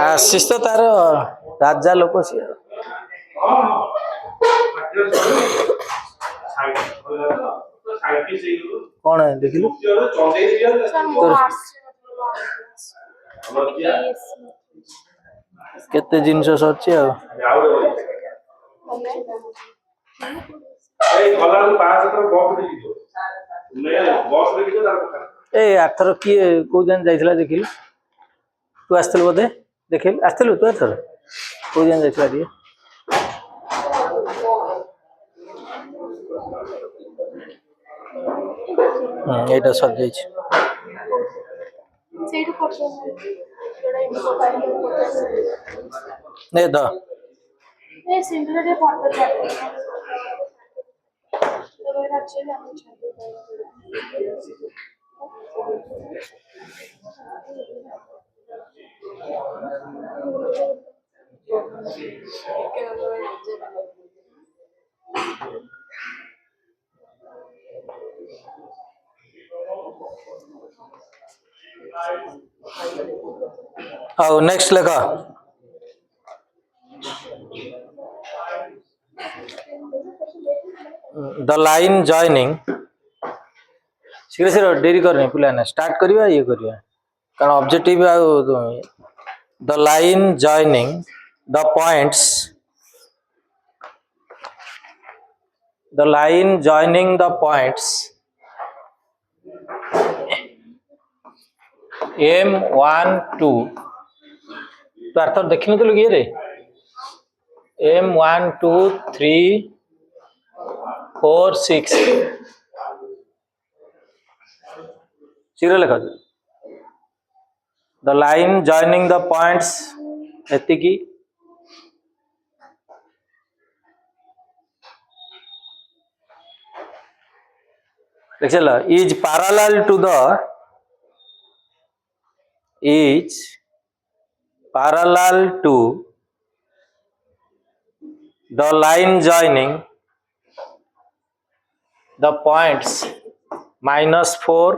आशीष तो तार राजा लोक सी कौन है देख लो केते जिनस सच्ची आ ए आथर किए को जन जाइथिला देखिलु तू आस्थल बोधे देखिल आस्थलु तू आथर को जन जाइथिला दिए एटा सब जाई छै सेइटु फोटो जोडा इनको फाइल ने the a single day photo छाड़ तो मेरा चेल हम छाड़ Oh, next leka. The line joining. शीघ्र डेरी करनी पिलाने स्टार्ट करिया ये करिया कारण objective the line joining the points M1 2 तो अर्थ देखने तो लगे रे M1 2 3 4 6 शीघ्र लिखा the line joining the points एतिकी देखला is parallel to the line joining the points -4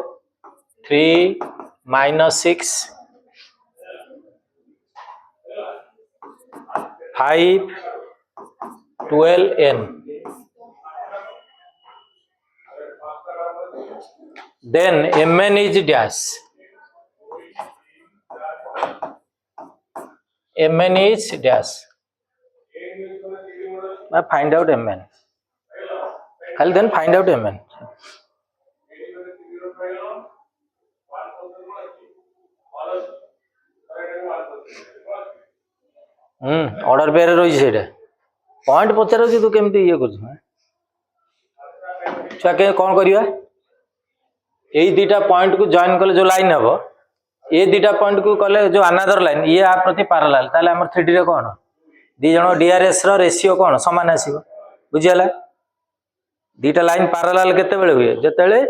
3 -6 5 12 n then mn is dash mn is dash I find out mn I'll then find out mn order pair रही है point पचार तू केमती ये कर कौन करिया यही दीटा पॉइंट को जॉइन कले जो लाइन हम ये दीटा पॉइंट को कले जो अनादर लाइन ये आ प्रति पैरेलल ताले हमर 3D रे कोन दी जण डीआरएस रो रेशियो कोन समान आसीबो बुझियला दीटा लाइन पैरेलल केते बेले हुए जेतेले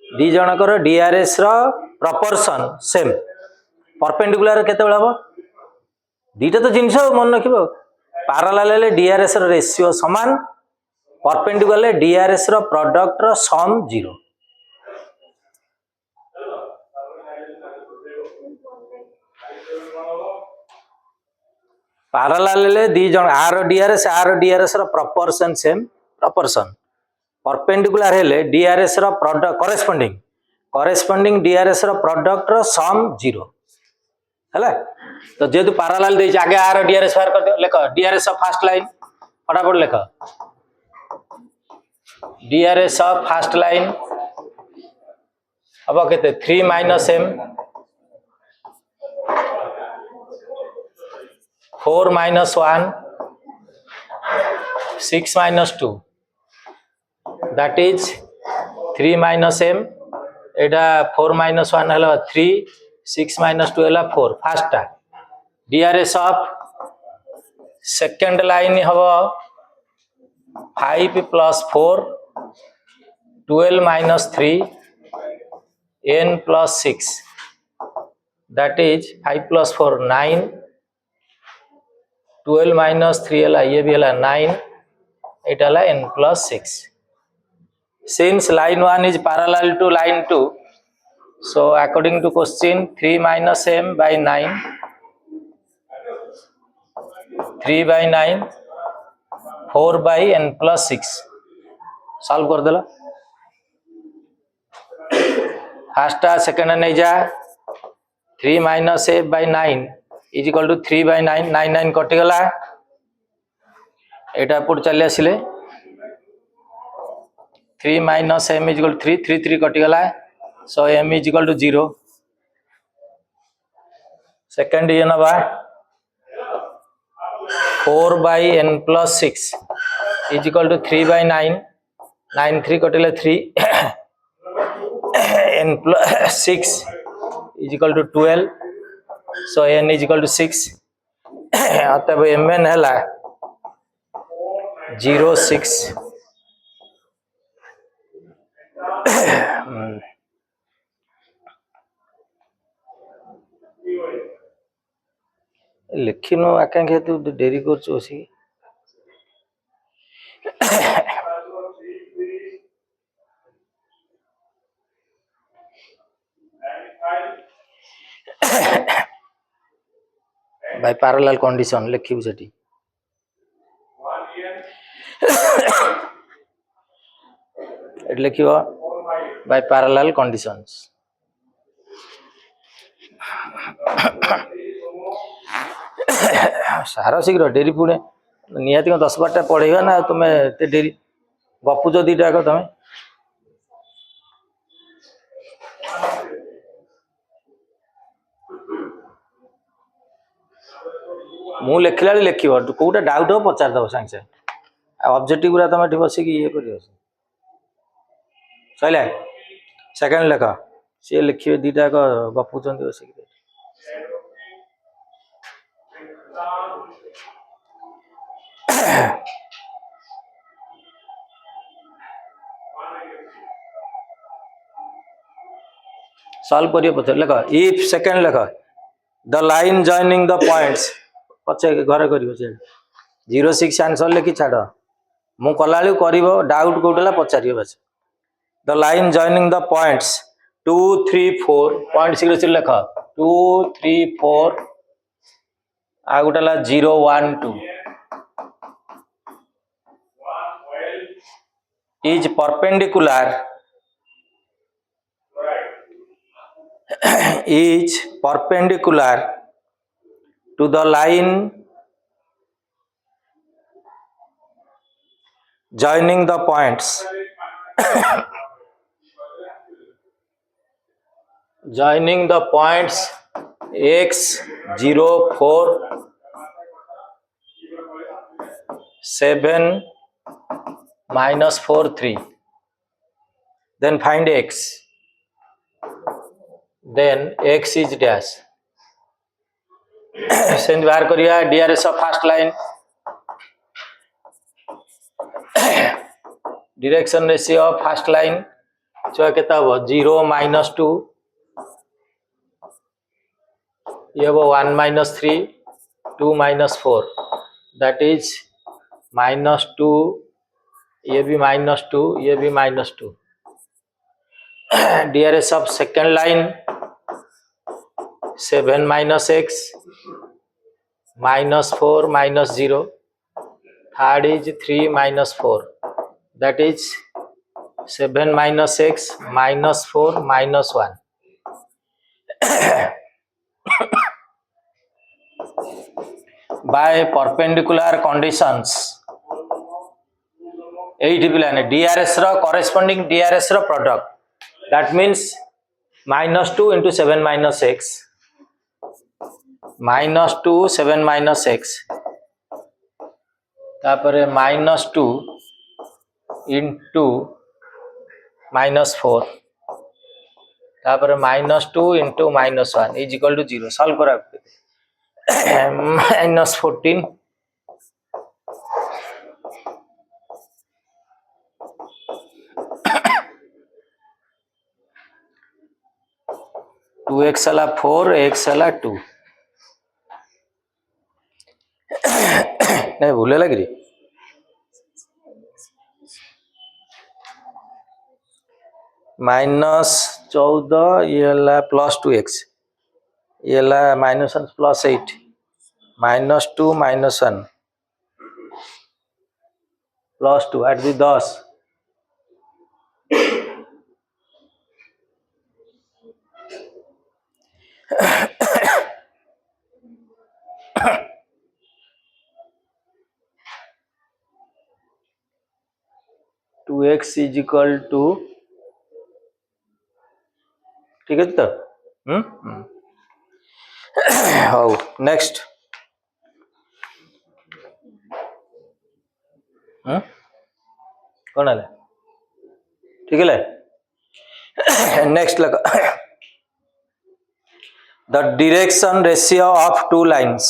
दी जणकर डीआरएस रो प्रोपोर्शन सेम परपेंडिकुलर केते बेले हो दीटा तो जिनस मन रखिबो पैरेलल ले डीआरएस रो रेशियो समान परपेंडिकुलर ले डीआरएस रो प्रोडक्ट रो सम 0 पैरेलल ले दी जण आर डीआरएस रो प्रोपोर्शन सेम प्रोपोर्शन परपेंडिकुलर हेले डीआरएस रो प्रोडक्ट करेस्पोंडिंग डीआरएस रो प्रोडक्ट रो सम 0 हैला तो जेतु पैरेलल दे आगे आर डीआरएस बाहर कर लेख डीआरएस ऑफ फर्स्ट लाइन फटाफट लेख डीआरएस ऑफ फर्स्ट लाइन अब केते 3 - m 4 - 1 6 - 2 that is 3 - m एटा 4 - 1 हला 3 6 - 2 हला 4 फर्स्ट टा डीआरएस ऑफ सेकंड लाइन हबो 5 + 4 12 - 3 n + 6 that is 5 plus 4 9, 12 minus 3 है ये भी है 9, it है n plus 6. Since line 1 is parallel to line 2, so according to question 3 minus m by 9, 3 by 9, 4 by n plus 6. Solve कर देला. First second नहीं जा 3 minus a by 9 is equal to 3 by 9, 9 9 कटिगला Etah put चले आसिले 3 minus m is equal to 3, 3 3 कटिगला, so m is equal to 0. Second ये नबा 4 by n plus 6 is equal to 3 by 9, 9 3 कटिले 3 n plus 6 is equal to 12, so n is equal to 6. अतः mn है 0 6. लिखिनो आकांक्षा तू डेरी कर चोसी by parallel condition लिखिबु सेठी एट लिखिबो by parallel conditions. सारा शीघ्र डेरी पुणे निहाती 10-12टा पढ़ेगा ना तुम्हें एते डेरी गपुच दीटा को तुम्हें मु लिखला लिखिबो कोटा डाउट हो पचार दब सांगे से ऑब्जेक्टिव गुरा तुम बस ये कर सैला सेकेंड लेख सी लिखे दीटा गपुच बस सॉल्व करिए पचे लेख इफ सेकेंड लेख the line joining the points पचे घर करियो से 06 आंसर लेखि छाड़ मु कला करिवो डाउट कोटला पचारियो बस the line joining the points 2 3 4 point शीघ्र से लेख 2 3 4 आ गोटला 0 1 2 is perpendicular is perpendicular to the line joining the points joining the points x 0 4 7 minus 4 3, then find x, then x is dash. Send बाहर करिया DRS of first line direction ratio of first line जो केता हो 0 minus 2 ये वो 1 minus 3 2 minus 4 that is minus 2 ये भी minus 2 ये भी minus 2 DRS of second line 7 minus x minus 4 minus 0, third is 3 minus 4 that is 7 minus x minus 4 minus 1. By perpendicular conditions 8 पिलाने DRS row corresponding DRS row product that means minus 2 into 7 minus x minus 2 7 minus x तापरे minus 2 into minus 4 तापरे minus 2 into minus 1 is equal to 0. Solve करा minus 14 2x ହେଲା 4 x ହେଲା 2 ନାଇଁ ଭୁଲ ହେଲା କି -14 ये ହେଲା +2x ये ହେଲା -1 +8 -2 -1 +2 at the 10 2x is equal to ठीक है तो हाउ नेक्स्ट कौन है ठीक है नेक्स्ट लगा the direction ratio of two lines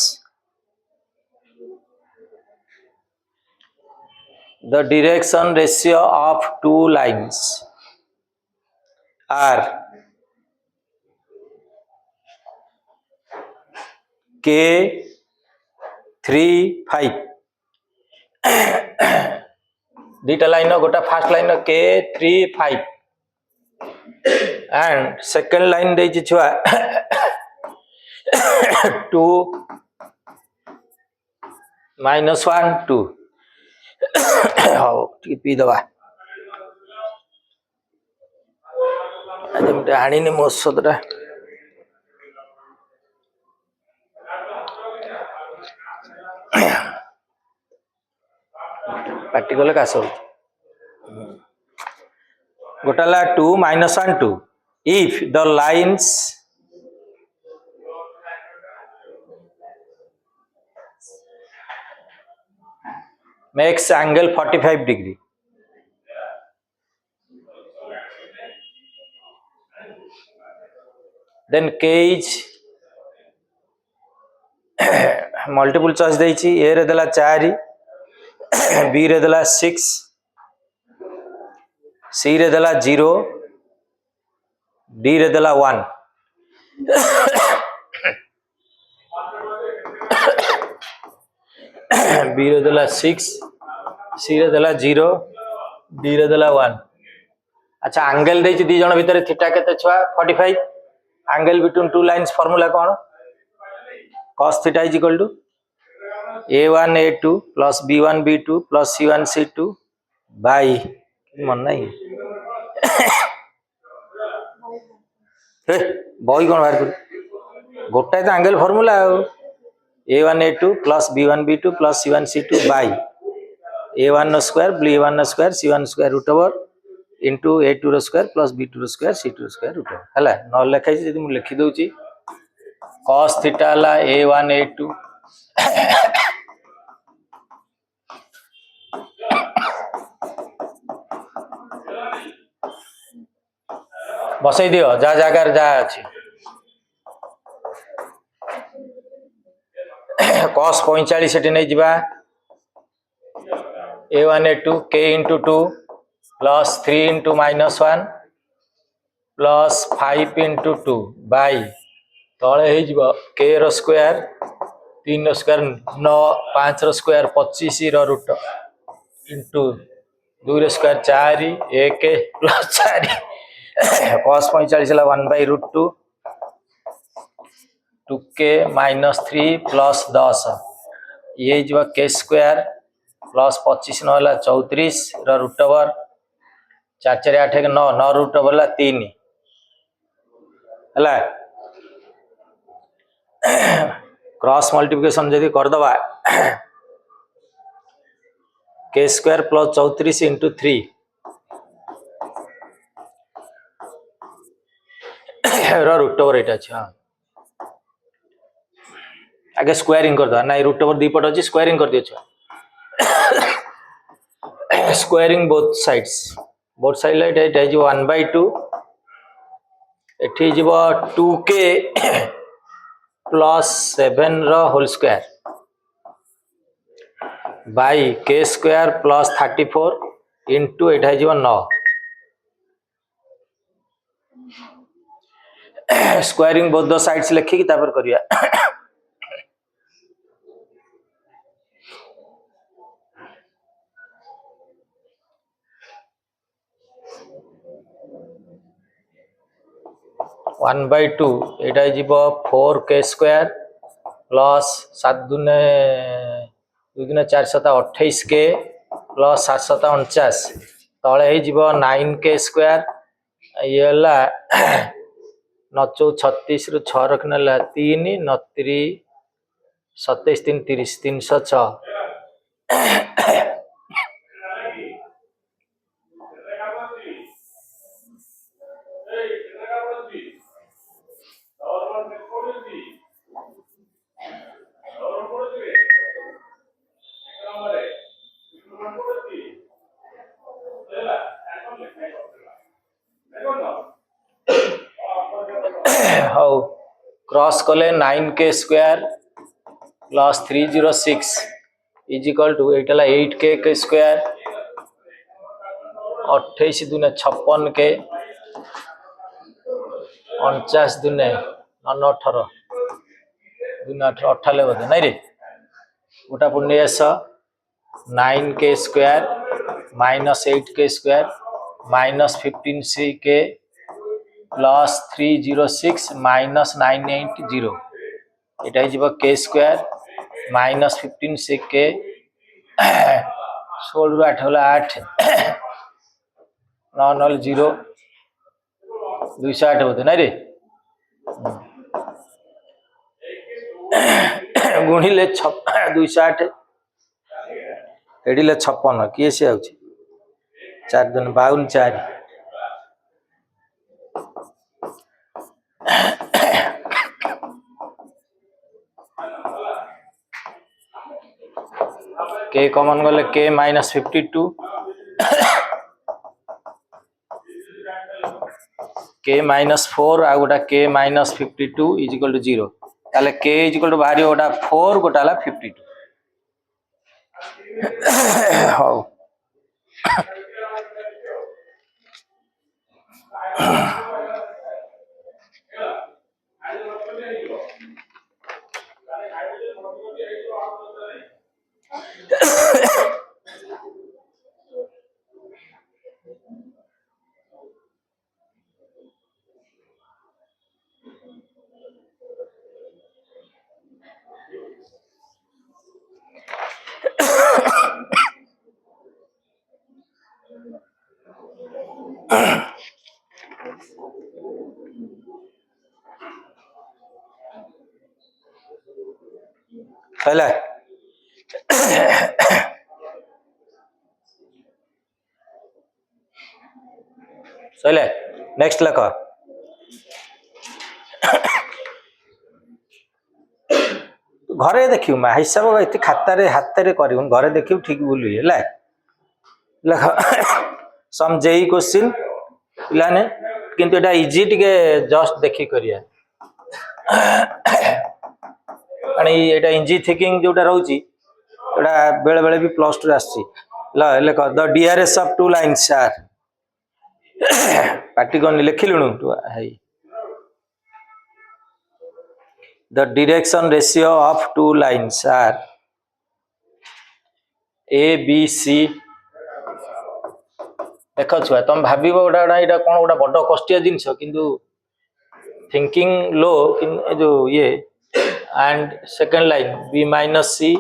the direction ratio of two lines are k 3 5 dita line gota first line k 3 5 and second line dei chua 2 -1 2 how P दबा आज आनी मो ଔଷଧଟା पार्टी कले काश गोटा 2 -1 2 if the lines makes angle 45 degree then k is multiple choice देछि a रे देला 4 b रे देला 6 c रे देला 0 d रे देला 1 b रे देला 6 c रे देला 0 d रे देला 1 अच्छा एंगल देछि दी जण भीतर थीटा केते छुआ 45 angle between two lines formula cone cos theta is equal to a1 a2 plus b1 b2 plus c1 c2 by मन नहीं बही कौन बाहर कर गोटाए तो angle formula a1 a2 plus b1 b2 plus c1 c2 by a1 square b1 square c1 square root over into a2 रो square plus b2 रो square c2 रो स्क्वायर रूट ओवर हला न लिखाई जदी मु लिखि दोची cos theta ला a1 a2 बसई दियो जा जगार जा अछि cos 45 सेठी नै जिबा a1 a2 k into 2 plus 3 into -1 plus 5 into 2 by तळे हे जिवो k रो स्क्वायर 3 रो स्क्वायर 9 5 रो स्क्वायर 25 रो रूट into 2 रो स्क्वायर 4 1 plus 4 cos 45 ला 1 by root 2 2k minus 3 plus 10 ये जो k स्क्वायर प्लस 25 न होला 34 रो रूट ओवर 4 4 8 9 9 रूट ओवर ला 3 हला क्रॉस मल्टीप्लिकेशन जदी कर दबा k square plus 34 into 3 root over एटा छ आगे स्क्वायरिंग कर दो ना रूट ओवर दी पट अछि स्क्वायरिंग कर दियो छ स्क्वायरिंग बोथ साइड लाइट एटा जो 1/2 एठी जीवो 2k plus 7 रो whole square by k square plus 34 into एटा जीवो 9 स्क्वायरिंग बोथ द साइड्स लिखिकी तापर करिया 1/2 एटा जीव 4k स्क्वायर प्लस 7 दुने 2 दुने 4 7 28 के प्लस 7 7 49 तले जीव 9k स्क्वायर ये ला 9 36 रु 6 रखनेला 3 9 27 3 30 306 हाउ क्रॉस कले 9k square plus 306 is equal to 8k square 28 दुने 56 के 49 दुने 18 दुने 18 बोधे नहीं रे गोटा पुण्य 9k square minus 8k square minus 15k plus 306 minus 980 इटा k स्क्वायर माइनस 15k 16 रु 8 होला 8 9 9 0 208 होते नहीं रे गुणिले 208 एडिले 56 किए से आउची 4 दिन 52 4 के कॉमन गले के माइनस 52 के माइनस 4 आ गोटा के माइनस 52 इज इक्वल टू 0 ताले के इज इक्वल टू बाहरी गोटा 4 गोटा ला 52 हाउ पहले चले नेक्स्ट लख घरे देखियो मा हिसाब एते खाता रे हाथ रे करियो घरे देखियो ठीक बोली है लख सम जेई क्वेश्चन पिलाने किंतु एटा इजी टिके जस्ट देखि करिया आणि एटा इजी थिंकिंग जोटा रहउची एटा बेले बेले भी +2 आसी ल लेख the DRS of two lines are particle लिखिलुनु हाई the direction ratio of two lines are a b c देखो छुआ तुम भाभी गोटा एटा कौन गोटा बड़ कष्टिया जिनस किंतु थिंकिंग लो जो ये and second line b minus c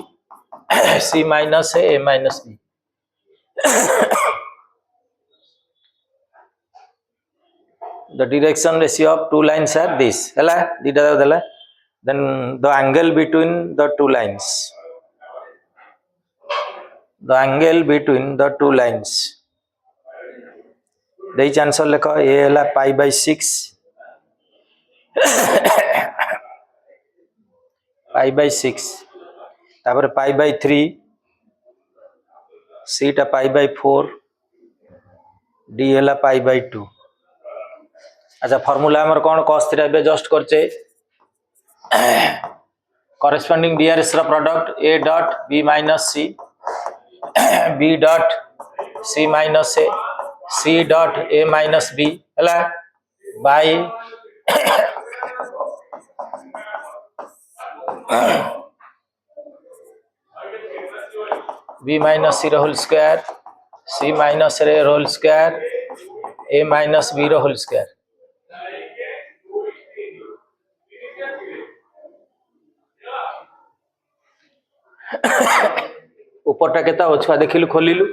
c minus a minus b the direction ratio of two lines are this हला दीटा देला then the angle between the two lines देई आंसर लेख ए हला π/6 π/6 तापर π/3 c टा π/4 d हला π/2 अच्छा फार्मूला हमर कोन cos थीटा बे जस्ट करचे corresponding DRS रा product a dot b minus c b dot c minus a c dot a minus b हला by b minus c whole square, c minus a whole square, a minus b whole square. ऊपरटा केता हो छुआ देखिलु खोलिलु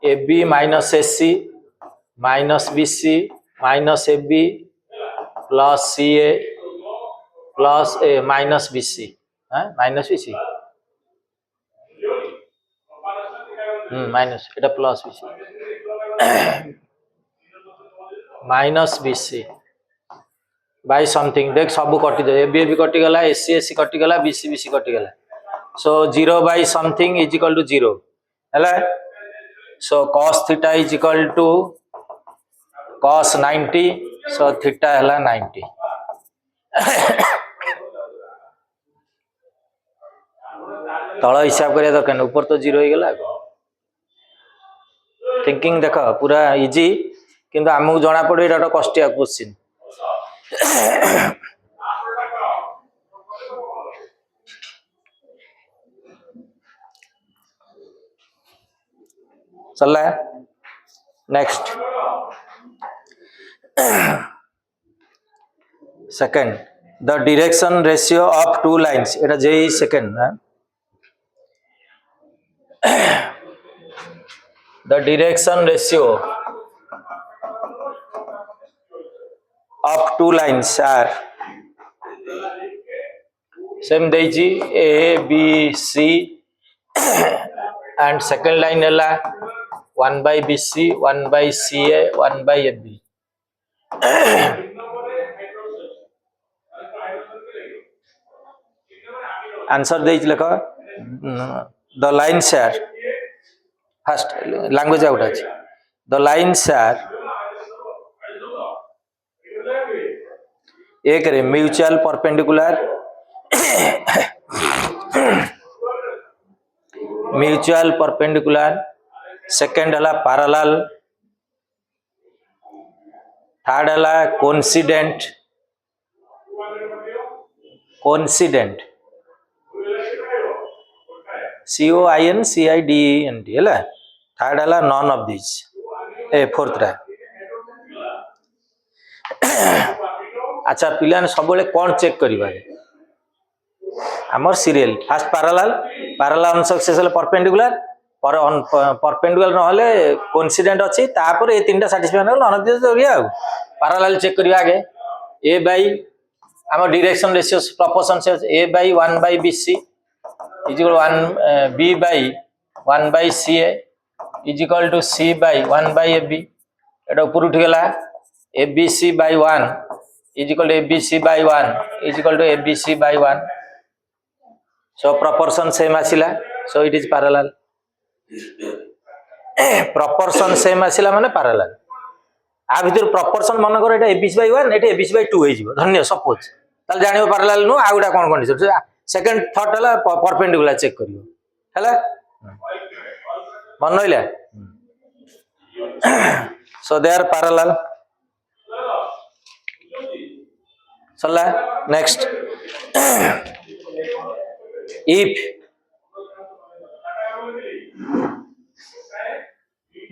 ab minus sc minus bc minus ab plus ca plus a minus bc minus bc minus এটা plus bc minus bc by something देख सब कटि जाए ab भी कटि गला sc sc कटि गला bc bc कटि गला so 0 by something is equal to 0 हैला so cos theta is equal to cos 90 so theta हैला 90 तळ हिसाब करिया दरकार ऊपर तो 0 हो गला थिंकिंग देख पूरा इजी किंतु आमको जना पड़े एटा कष्टिया क्वेश्चन चल next second the direction ratio of two lines एटा जेई second the direction ratio of two lines are same deji a b c and second line hela 1 by bc 1 by ca 1 by ab answer deji lekha the lines are first language out अछि the lines are एक रे mutual perpendicular mutual perpendicular second हला parallel third हला coincident coincident COINCIDENT है third है none of this A fourth रा अच्छा पिला सब कौन चेक करिबा आमर serial fast parallel parallel unsuccessful perpendicular पर परपेंडिकुलर न होले कोइंसिडेंट अछि तापर ए तीनटा सैटिस्फाई नॉन ऑफ दिस करिया पैरेलल चेक करिया आगे a by आमर डायरेक्शन रेशियो प्रोपोर्शन से a by 1 by bc is equal to 1 b by 1 by ca is equal to c by 1 by ab एटा ऊपर उठ गेला abc by 1 is equal to abc by 1 is equal to abc by 1 so proportion same आसिला so it is parallel proportion same आसिला माने parallel आ भीतर proportion मन कर एटा abc by 1 Etah abc by 2 हे जिवो धन्य suppose ताल जानिबो parallel नु आउडा कोन कंडीशन सेकंड थॉट हला perpendicular check करियो हला मन नइला so they are parallel चला नेक्स्ट if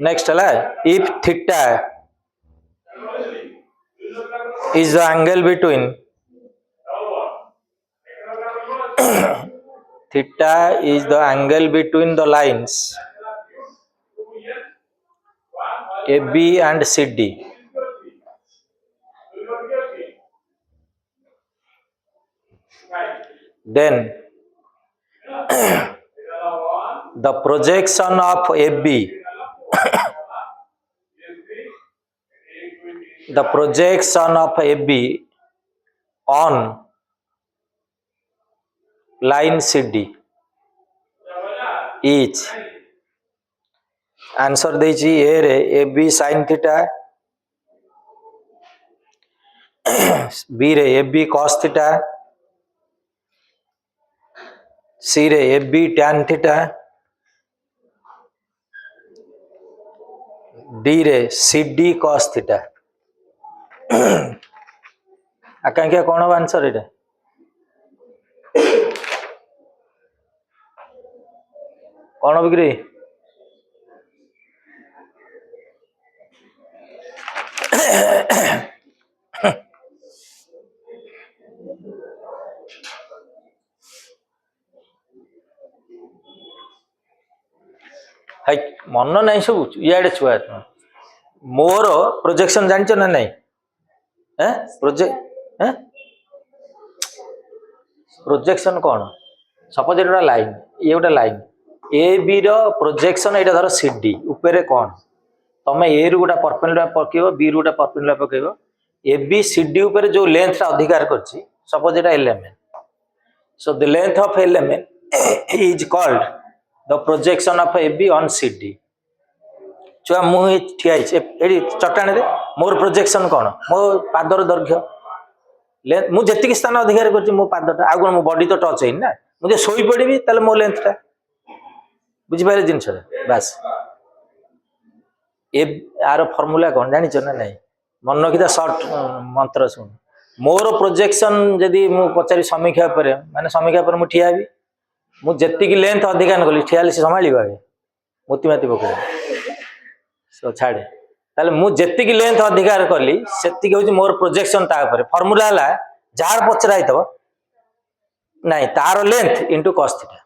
next हला if theta is the angle between theta is the angle between the lines AB and CD. Then the projection of AB the projection of AB on line CD is answer देछि A रे AB sin theta B रे AB cos theta C रे AB tan theta D रे CD cos theta Akanksha कोन answer एटा कौन बिक्री high मन नहीं सब इे छुआ मोर प्रोजेक्शन जान ना नहीं प्रोजेक्शन कौन सपोज ये लाइन ये गोटे लाइन ए बी प्रोजेक्शन यहाँ धर सी डी उपरे कौन तुम ए रु गोटा परपेंडिकुलर पकेब बी रु गोटा परपेंडिकुलर पकेब ए बी सी डी उपरे जो लेंथ अधिकार करछि सपोज ये element so the length of element is called the projection of A B on C D छुआ मुझे ठिया चट्टाण मोर प्रोजेक्शन कौन मो पादर दैर्घ्य मुझे स्थान अधिकार कर मो पादटा आउ कौन मो बॉडी तो टच है मुझे शोई पड़ी ताले मो लेंथटा बुझिपारे जिनस बास ए आर फर्मूला कौन जानी ना नहीं मन रखी सर्ट मंत्र शुण मोर प्रोजेक्शन जदि मु पचारि समीक्षा पर माने समीक्षा पर मु ठिया मुझे लेंथ अधिकार कली ठिया से संभाल मोती माती पकड़ सो छाड़े ताले मुझे लेंथ अधिकार कली से हूँ मोर प्रोजेक्शन फर्मूला है जार पचरा नहीं तार लेंथ इंटू कॉस थीटा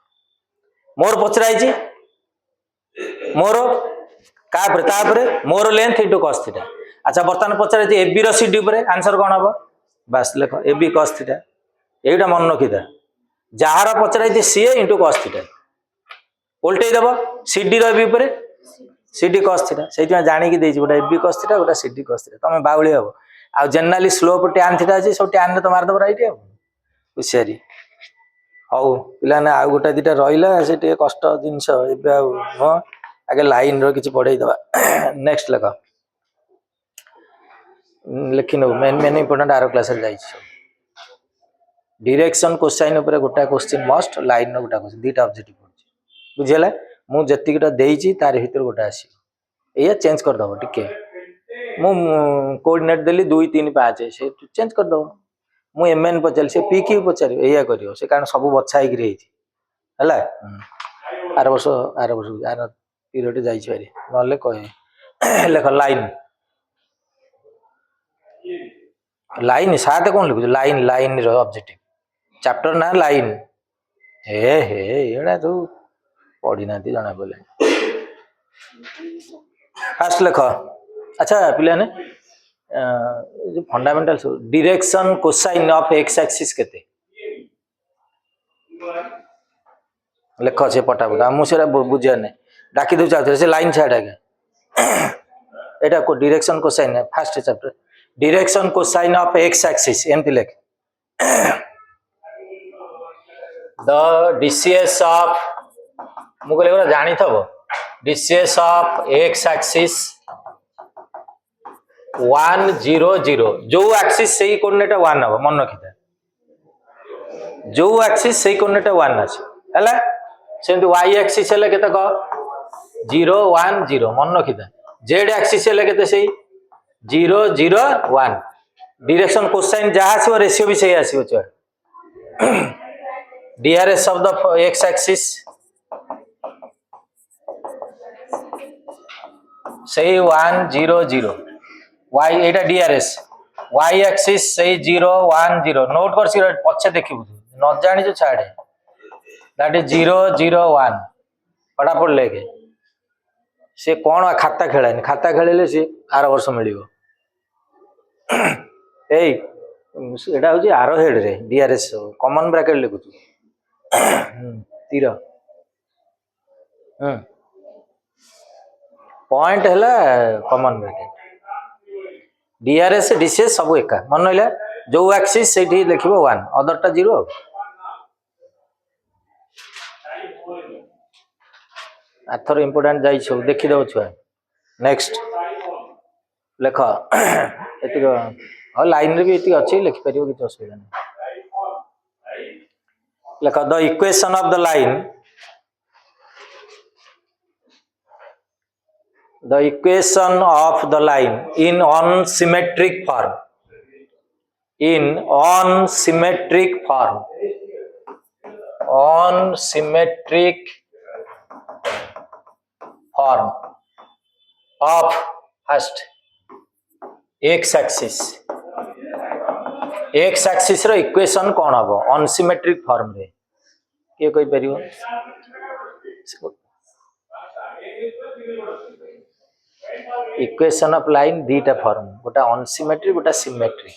मोर पचरा मोर कापरे मोर लेंथ इंटू कॉस थीटा अच्छा बर्तमान पचरा ए बी रो सी डी पर आंसर कौन हम बस लेख ए बी कॉस थीटा एटा मन रखी था जार पचरा सी इंटू कॉस थीटा उल्टे दब सी डी री पर सी डी कॉस थीटा से जानिकी गोटे ए बी कॉस थीटा गोटे सी डी कॉस थीटा तुम बाउली हम आ जेनराली स्लोप टैन थीटा अच्छी सब टैन रे तो मारदेव राइट हुशियारी हौ पिलाने आउ गोटे दीटा रहा से कष्ट जिनस आगे लाइन रो किछि पढ़े दबा नेक्स्ट लेख लिखि नब मेन मेन इंपोर्टेंट आर क्लास रे डायरेक्शन कोसाइन ऊपर गोटा क्वेश्चन मस्ट लाइन रो गोटा क्वेश्चन दीटा ऑब्जेक्टिव पड़छि बुझियला मु जतिकटा देइछि तार भीतर गोटा आसी या चेंज कर दबो टिके मु कोऑर्डिनेट देली 2 3 5 से चेंज कर दबो मु एमएन पचार से पी क्यू पचार या करियो से कारण सब बछा होई रही हला आर वर्ष आर पीरियड जाई छारी नले कहे लेख लाइन लाइन साथ कौन लिखु लाइन लाइन रो ऑब्जेक्टिव चैप्टर ना लाइन हे एड़ा तो पढ़ी ना जना बोले फास्ट लेख अच्छा पिला ने जो fundamental direction cosine of x axis केते लेख से पटापट मुझे बुझे ना डाकी दे चाहते से लाइन छाड़ आगे एटा को डायरेक्शन कोसाइन है first chapter direction cosine of x axis एमती लेख द डीसीएस ऑफ मुझे लगे जानी थब डीसीएस ऑफ एक्स एक्सिस 1 0 0 जो एक्सिस से कोऑर्डिनेट 1 हम मन रखी जो एक्सिस से कोऑर्डिनेट 1 अछि हला सेमति y एक्सिस हेले केते क 0 1 0 मन रखी z एक्सिस हेले केते से 0 0 1 डायरेक्शन कोसाइन जहाँ आसो रेशियो भी सही आसो छुआ DRS of the x axis सही 1 0 0 y एटा डीआरएस y एक्सिस सही 0 1 0 नोट कर सी पछे देखिबु न जानि जो छाड़े दैट इज 0 0 1 फटाफट लेके से कौन खाता खेलानी खाता खेले सी आर वर्ष मिलिबो एई एटा होची आरो हेड रे डीआरएस कॉमन ब्रैकेट लिखु तीर पॉइंट है कॉमन ब्रैकेट डीआरएस डीसीएस सब एका मन रहा जो एक्सिस से लिखो 1 अदरटा 0 आथर इंपोर्टेंट जाई सब देखि दो छुआ नेक्स्ट लेख एतिक और लाइन रे भी एतिक अछि लिखि परियो कि असुविधा नहीं लेख the equation of the line the equation of the line in unsymmetric form unsymmetric form of first x axis रो इक्वेशन कौन हम अनसिमेट्रिक फॉर्म रे किए कोई परियो इक्वेशन ऑफ लाइन दीटा फॉर्म गोटा अनसिमेट्रिक गोटा सिमेट्रिक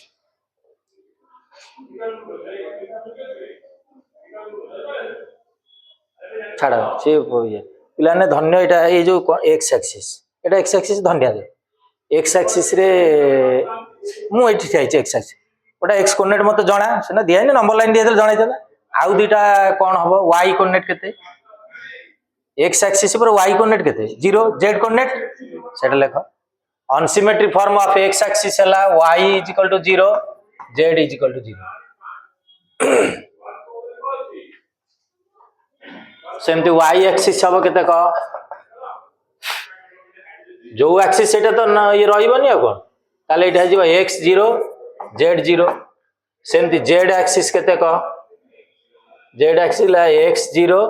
छाड़ से पिलाने धन्य एटा ये जो एक्स एक्सिस धन्य दे एक्स एक्सिस रे मु एठी थाइ एक्स एक्सिस गोटा एक्स कोऑर्डिनेट मते जणा सेना दिया नै नंबर लाइन दिया जणा देला आउ दीटा कोन हबो y कोऑर्डिनेट केते एक्स एक्सिस पर y कोऑर्डिनेट केते 0 z कोऑर्डिनेट सेटा लेख unsymmetric form of x axis हला y = 0 z = 0 सेमती y एक्सिस हम केते क जो एक्सिस सेटा तो ये रहइबनी आ कोन ताले इटा जीव x0 z0 सेमती z एक्सिस केते क z एक्सिस ला x0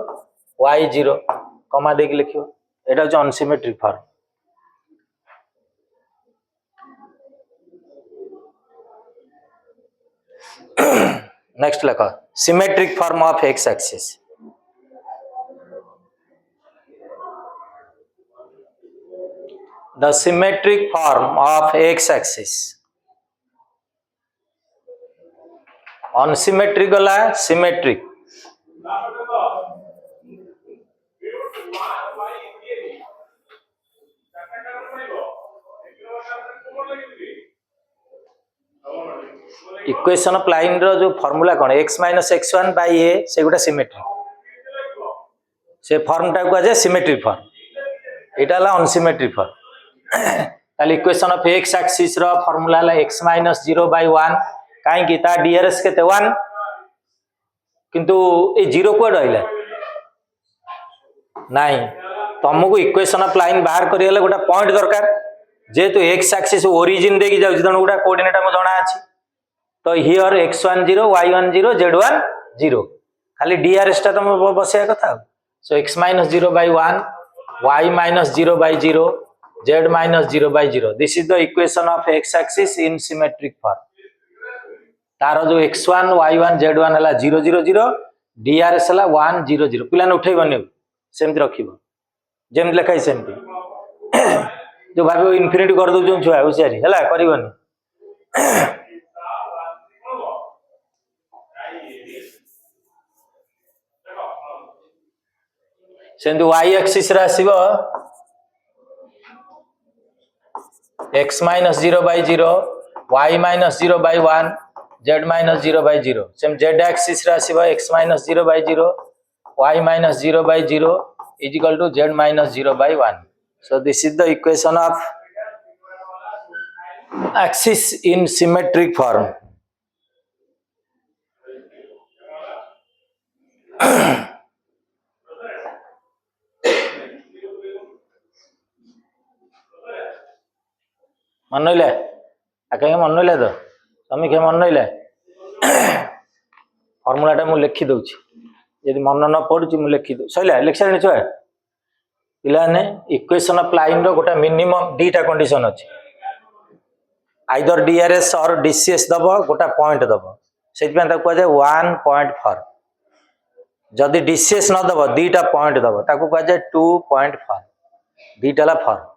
y0 कमा दे के लिखियो एटा जो अनसिमेट्रिक फॉर्म नेक्स्ट लिखो symmetric form of x axis the symmetric form of x axis unsymmetric गला symmetric इक्वेशन ऑफ लाइन रो जो formula cone x - x1 by a से गोटा सिमेट्रिक से फॉर्म टा को जे सिमेट्रिक फॉर्म एटा ला अनसिमेट्रिक फॉर्म ताले इक्वेशन ऑफ x एक्सिस रो फार्मूला ला x - 0 by 1 काई की ता drs केते 1 किंतु ए 0 कोड आइला नाही तुमको इक्वेशन ऑफ लाइन बाहर करियले गोटा पॉइंट दरकार जेतु x एक्सिस ओरिजिन देकी जाउ जण गोटा कोऑर्डिनेट हम जणा अछि तो हियर x10 y10 z10 खाली drs ता तुम बसिया कथा सो x - 0 by 1 y - 0 by 0 z - 0 by 0 this is the equation of x axis in symmetric form तारो जो x1 y1 z1 हला 0 0 0 drs हला 1 0 0 पिला न उठै बने सेमति रखिबो जेम लिखाइ सेमति जो भाबो इन्फिनिटी कर दउ जो छुआ होशियारी हला करिवनी सेमति y एक्सिस रा आसीबो x - 0 by 0 y - 0 by 1 z - 0 by 0 same z axis रा आसीबो x - 0 by 0 y - 0 by 0 is equal to z - 0 by 1 so this is the equation of axis in symmetric form मन नइले आके मन नइले तो तमी के मन नइले फार्मूला टा मु लिखि दउची यदि मन न पडुची मु लिखि दउ सइला लेक्चर छुआ पिला ने इक्वेशन ऑफ लाइन रो गोटा मिनिमम दीटा कंडीशन अछि आइदर डीआरएस और डीसीएस दबो गोटा पॉइंट दबो सेति पे ता को जाय 1.4 जदी डीसीएस न दबो दीटा पॉइंट दबो ताको को जाय 2.4 दीटा ला फॉर्म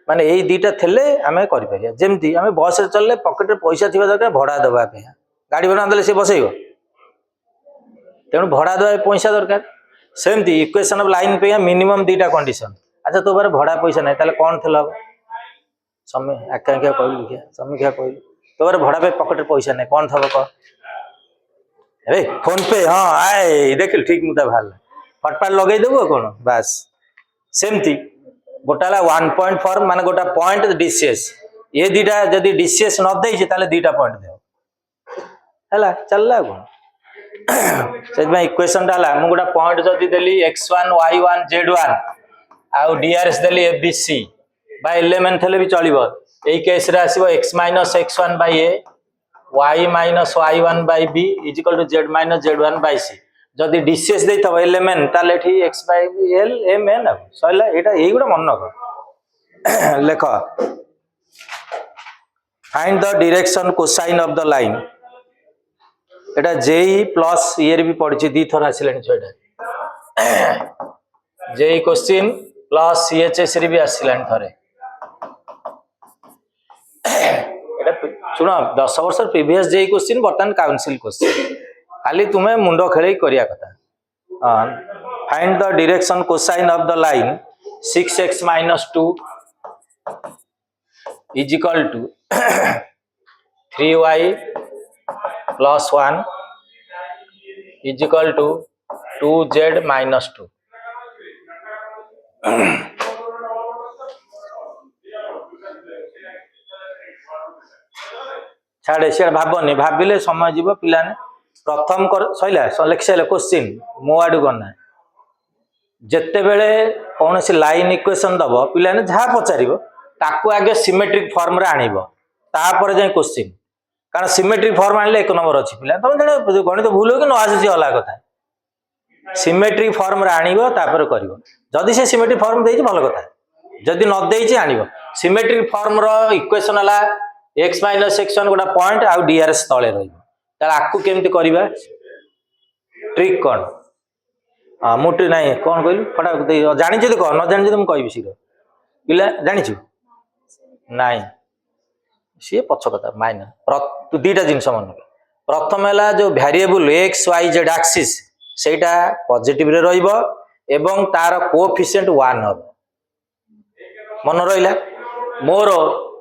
माने एई दीटा थेले आमे करि परिया जेमति आमे बस रे चलले पॉकेट रे पैसा थिबा दरकार भड़ा दबा पे गाड़ी बना देले से बसैयो तेनु भड़ा दबा पैसा दरकार सेमति इक्वेशन ऑफ लाइन पे मिनिमम दीटा कंडीशन अच्छा तो बारे भड़ा पैसा नै ताले कोन थेला समय आकांक्षा कहली लिखिया समीक्षा कहली तो बारे भड़ा पे पॉकेट रे पैसा नै कोन थबो क ए फोन पे हां आए देखिल ठीक मुदा भाल फटफट लगै देबो कोन बस सेमति गोटाला 1.4 माने गोटा पॉइंट डीसीएस ये दीटा जदी डीसीएस न देई छै ताले दीटा पॉइंट देओ हला चलला कोन से में इक्वेशन डाला मु गोटा पॉइंट जदी देली x1 y1 z1 आ डीआरएस देली एबीसी बाय एलिमेंट थले भी चलिबो एई केस रे आसीबो x - x1 by a y - y1 by b = z - z1 by c जदि डीसीएस देइथबो एलएमएन ताले एठी x by l m n अब सइला एटा एई गुडा मन नक लेख find the direction cosine of the line Etah JEE plus year भी पड़छि दी थर आसिलेन छटा जेई क्वेश्चन प्लस सीएचएस रे भी आसिलान थरे एटा सुन 10 वर्ष प्रीवियस जेई क्वेश्चन बर्तन काउंसिल क्वेश्चन खाली तुम्हें मुंड खेले करिया कथा find the direction cosine of the line 6x - 2 is equal to 3y + 1 is equal to 2z - 2 छाड़े से भावनी भाविले समय जीव पिलाने प्रथम कर सैला लिखि सारे क्वेश्चन मो आडू करना जिते बेले कौन सी लाइन इक्वेशन दब पिलाने जहाँ पचार ताकू आगे सिमेट्रिक फॉर्म रे आनिबो तापर जाय क्वेश्चन कारण सिमेट्रिक फॉर्म आनले एक नंबर अछि पिला तुम जने गणित भूल हो कि न आसी होला कथा सिमेट्रिक फॉर्म रे आनिबो तापर करिवो जदि से सिमेट्रिक फॉर्म देछि भलो कथा जदि न देछि आनिबो सिमेट्रिक फॉर्म रो इक्वेशन हला x - x1 गोटा पॉइंट आ drs तळे रहइबो ताला आकु केमति करिबा ट्रिक कोन मोटे नाही कोन कहलु फटा जानि जदि को न जानि जदि हम कहबी सिरो पिला जानि छु नाही सी पछ कथा माइनर तू दीटा जिनस मन प्रथम है जो variable X Y Z axis सेटा पॉजिटिव रे रहइबो एवं तार कोएफिशिएंट 1 हो मन रहिला मोर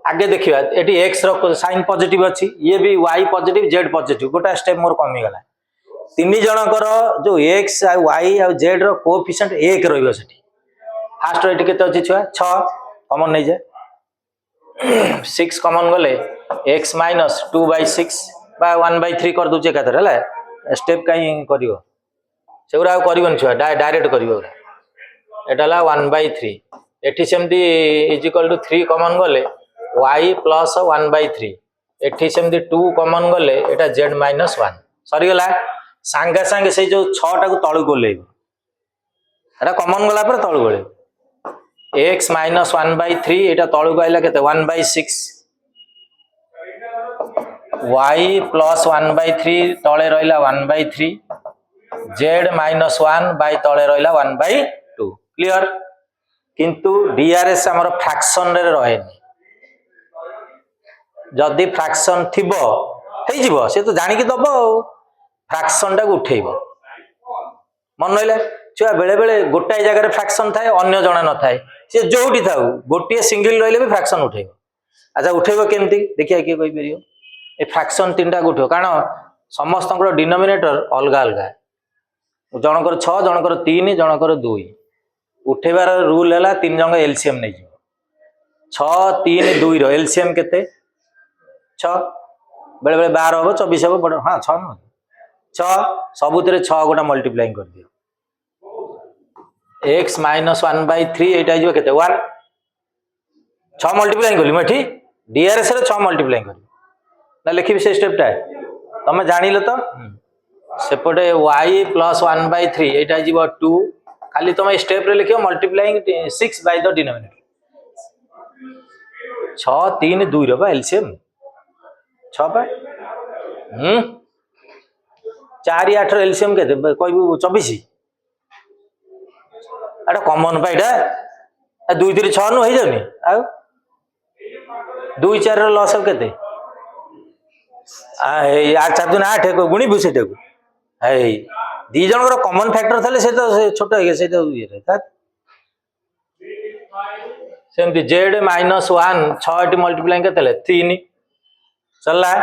आगे देखिबा eighty x rho sine positive अछि ये भी वाई पॉजिटिव जेड पॉजिटिव गोटा स्टेप मोर कमी गला तीन जनकर जो एक्स आ वाई आ जेड रो कोएफिशिएंट 1 रहइबो सेठी फास्ट एटी केते अछि छुआ 6 कॉमन नै जाय 6 कॉमन गले x - 2/6 बा 1/3 कर दूचे कातर हला स्टेप काई करिवो सेउरा करिवन छुआ डायरेक्ट करिवो एटा ला 1/3 एठी सेमदी इज इक्वल टू 3 कॉमन गले y + 1/3 एठी सेमदी 2 कॉमन गले एटा z - 1 सरी गला सांगे सांगे से जो 6 टा को तळु गोलेबो एटा कॉमन गला पर तळु गोले x - 1/3 एटा तळु गाइला केते 1/6 y + 1/3 तळे रहिला 1/3 z - 1 बाय तळे रहिला 1/2 क्लियर किंतु डीआरएस हमर फ्रैक्शन रे रहेनी जदि फ्रैक्शन थिबो हे जिवो से तो जानि कि दबो फ्रैक्शन टा उठेइबो मन रहिला छुआ बेले बेले गोटाई जगह रे फ्रैक्शन थाए अन्य जणा न थाए से जोउटी थाउ गोटिए सिंगल रहिले भी फ्रैक्शन उठेइबो अच्छा उठेइबो केमती देखिया कि कहि परियो ए फ्रैक्शन तीनटा उठो कारण समस्त डिनोमिनेटर अलग अलग जनकर 6 जनकर 3 जनकर 2 उठेबार रूल है 3 जन एलसीएम नहीं जीव 6 3 2 रो एलसीएम केते 6 बेले बेले 12 हो 24 हो बड़ हां 6 न 6 सबुतरे 6 गोटा मल्टीप्लाइंग कर दियो x - 1/3 एटा जीव केते 1 6 मल्टीप्लाइंग करली मठी डीआरएस रे 6 मल्टीप्लाइंग कर ना लिखि से स्टेप टा तमे जानिलो तो सेपटे y + 1/3 एटा जीव 2 खाली तुम स्टेप रे लिखियो मल्टीप्लाइंग 6 बाय द डिनोमिनेटर 6 3 2 रो बा एलसीएम 6 बा 4 8 रो एलसीएम केते कहबू 24 एटा कॉमन बा एटा 2 3 6 नु हो जाउनी आ 2 4 रो लॉस केते आ 8 4 8 को गुणी बुसेटे को हे दी जनकर कॉमन फैक्टर थले से तो छोट हे से तो ये रहता सेमती z - 1 6 मल्टीप्लाइंग केते 3 चलला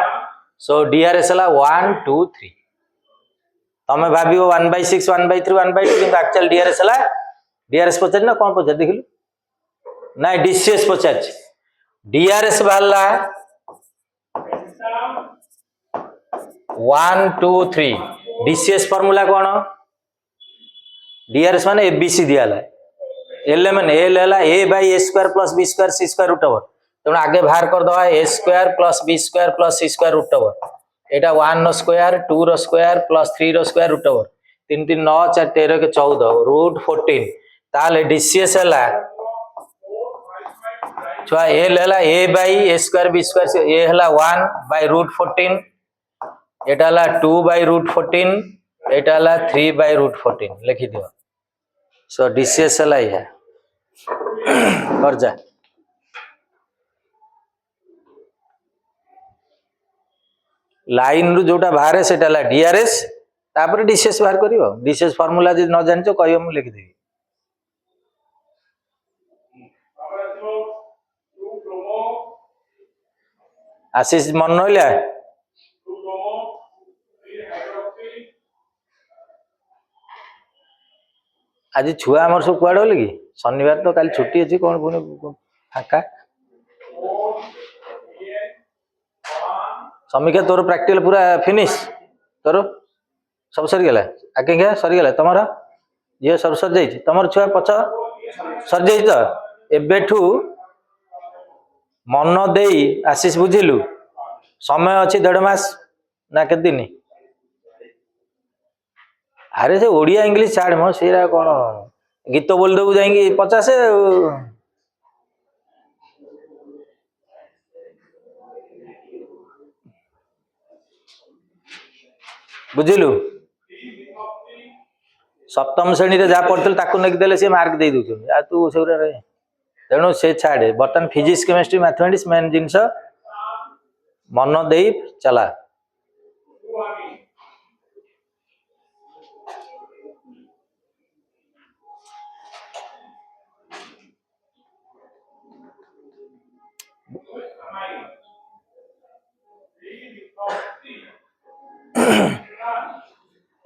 सो डीआरएस हला 1 2 3 तमे भाबियो 1/6 1/3 1/2 किंतु एक्चुअल डीआरएस हला डीआरएस पचार ना कोन पचार देखिलु ना डीसीएस पचार डीआरएस वाला 1 2 3 डीसीएस फार्मूला कौन डीआरएस माने एबीसी दियाला एलएमएन एल हला a by a square plus b square c square root over तो आगे बाहर कर दवा a square plus b square plus c square root over एटा 1 रो स्क्वायर 2 रो स्क्वायर प्लस 3 रो स्क्वायर रूट ओवर 3 3 9 4 13 के 14 रूट 14 ताले डीसीएस है छुआ ए लेला a by a square b square से ए हला 1 बाई रूट 14 एटा हला 2 बाई रूट 14 एटा हला 3 बाई रूट 14 लिखि दियो सो डीसीएस हला ये कर जा लाइन रु जोटा बाहर सेटा हला डीआरएस तापर डीसीएस बाहर करियो डीसीएस फार्मूला जे न जानचो कहियो मु लिखि देबी आशीष मन नइला आज छुआ हमर सब कुआड होले कि शनिवार तो काल छुट्टी अछि कोन पुनी फाका समीक्षा तोर प्रैक्टिकल पूरा फिनिश तोर सब सर गेला आके क्या सर गेला तमरा ये सब सर जाई तमर छुआ पछ सर जाई त एबेठू मन देई आशीष बुझिलु समय अच्छी 1.5 मास ना के दिन अरे से ओडिया इंग्लिश छाड़ मो सेरा कोन गीत बोल देबु जाई 50 बुझिलु सप्तम श्रेणी रे जा पढ़थल ताकू नेक देले से मार्क दे दउ आ तू सेरा रे तेणु से छाड़े बर्तन फिजिक्स केमिस्ट्री मैथमेटिक्स मेन जिनस मन दे चला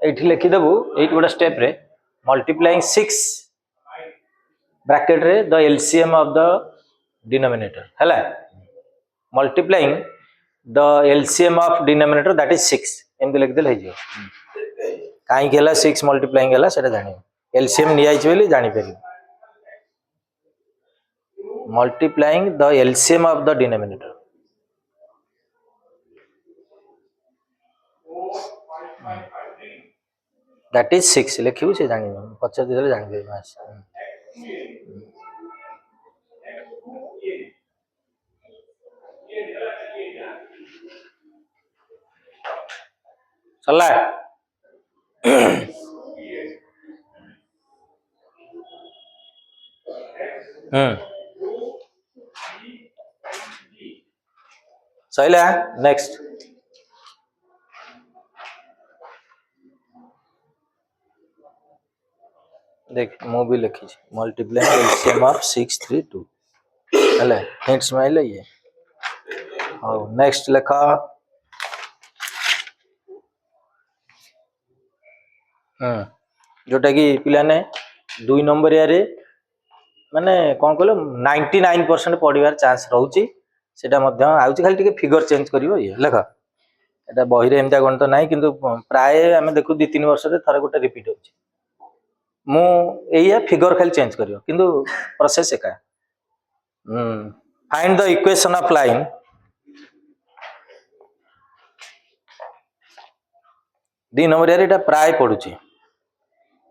एठी लिखिदेबू ये गोटे स्टेप रे मल्टीप्लाइंग 6 ब्रैकेट रे the LCM of the denominator हैला multiplying the LCM of denominator that is 6 एम लिख देल हे जे काई केला 6 मल्टीप्लाइंग केला सेटा जानि एलसीएम नि आइछ बेली जानि पेरी multiplying the LCM of the denominator that is 6 लिखिबू से जानि पछे देले जानि बे मास चला सैला नेक्स्ट देख मु भी लिखी मल्टीप्लाइंग एलसीएम ऑफ 632 हेले हिंट्स माइले ये और नेक्स्ट लिखा जोटा कि पिला ने 2 नंबर या रे माने कोन कहलो 99% पढिबार चांस रहउची सेटा मध्य आउची खाली टिके फिगर चेंज करिवो ये लेख एटा बही रे एमता गणित नाही किंतु प्राय हमें देखु 2-3 वर्ष रे थरे गोटे रिपीट होची मु एया फिगर खाली चेंज करियो किंतु प्रोसेस एका find the equation of line the number या रे एटा प्राय पडुची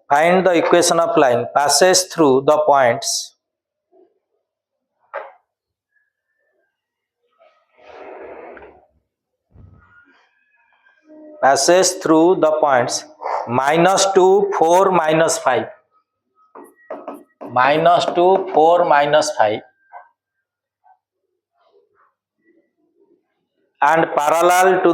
find the equation of line passes through the points -2 4 -5 -2 4 -5 and parallel to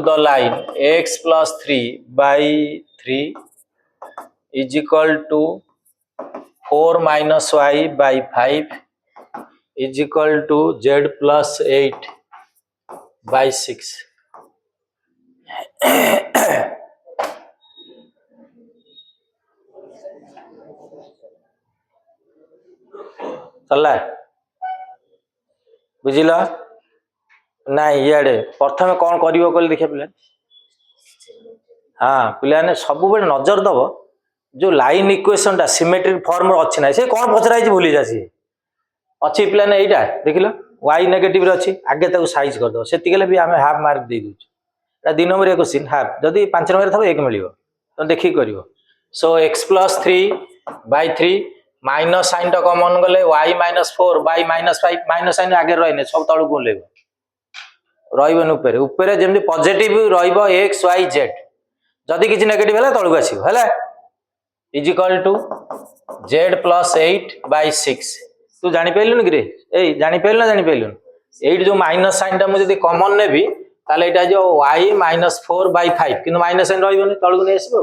the line x plus 3 by 3 is equal to 4 minus y by 5 is equal to z plus 8 by 6 चला बुझिला ना इे प्रथम कौन कर देखिए पिला हाँ पिला ने सब बेले नजर दब जो लाइन इक्वेशन टा सिमेट्रिक फॉर्म अच्छी ना से कौन पचरा भूली जा अच्छी पिला ने यहीटा देख लो y नेगेटिव रे अछि आगे ताको साइज कर दो सेति गेले भी हमें हाफ मार्क दे दउछ एटा 2 नंबर क्वेश्चन हाफ जदी 5 नंबर थबो 1 मिलियो तो देखि करियो सो x + 3/3 माइनस साइन तो कॉमन गले y - 4 by -5 माइनस साइन आगे रहने सब तळु को लेबो रहइबन ऊपर Zeme positive रहइबो x y z जदी किछि नेगेटिव हला तळु आसीबो हला इज इक्वल टू z + 8/6 तू जानि पेलुन कि रे ए जानि पेलु ना जानि पेलुन एट जो माइनस साइन टा मु जदी कॉमन नेबी ताले एटा जो y - 4/5 किंतु माइनस साइन रहइबोनी तळु नै आसीबो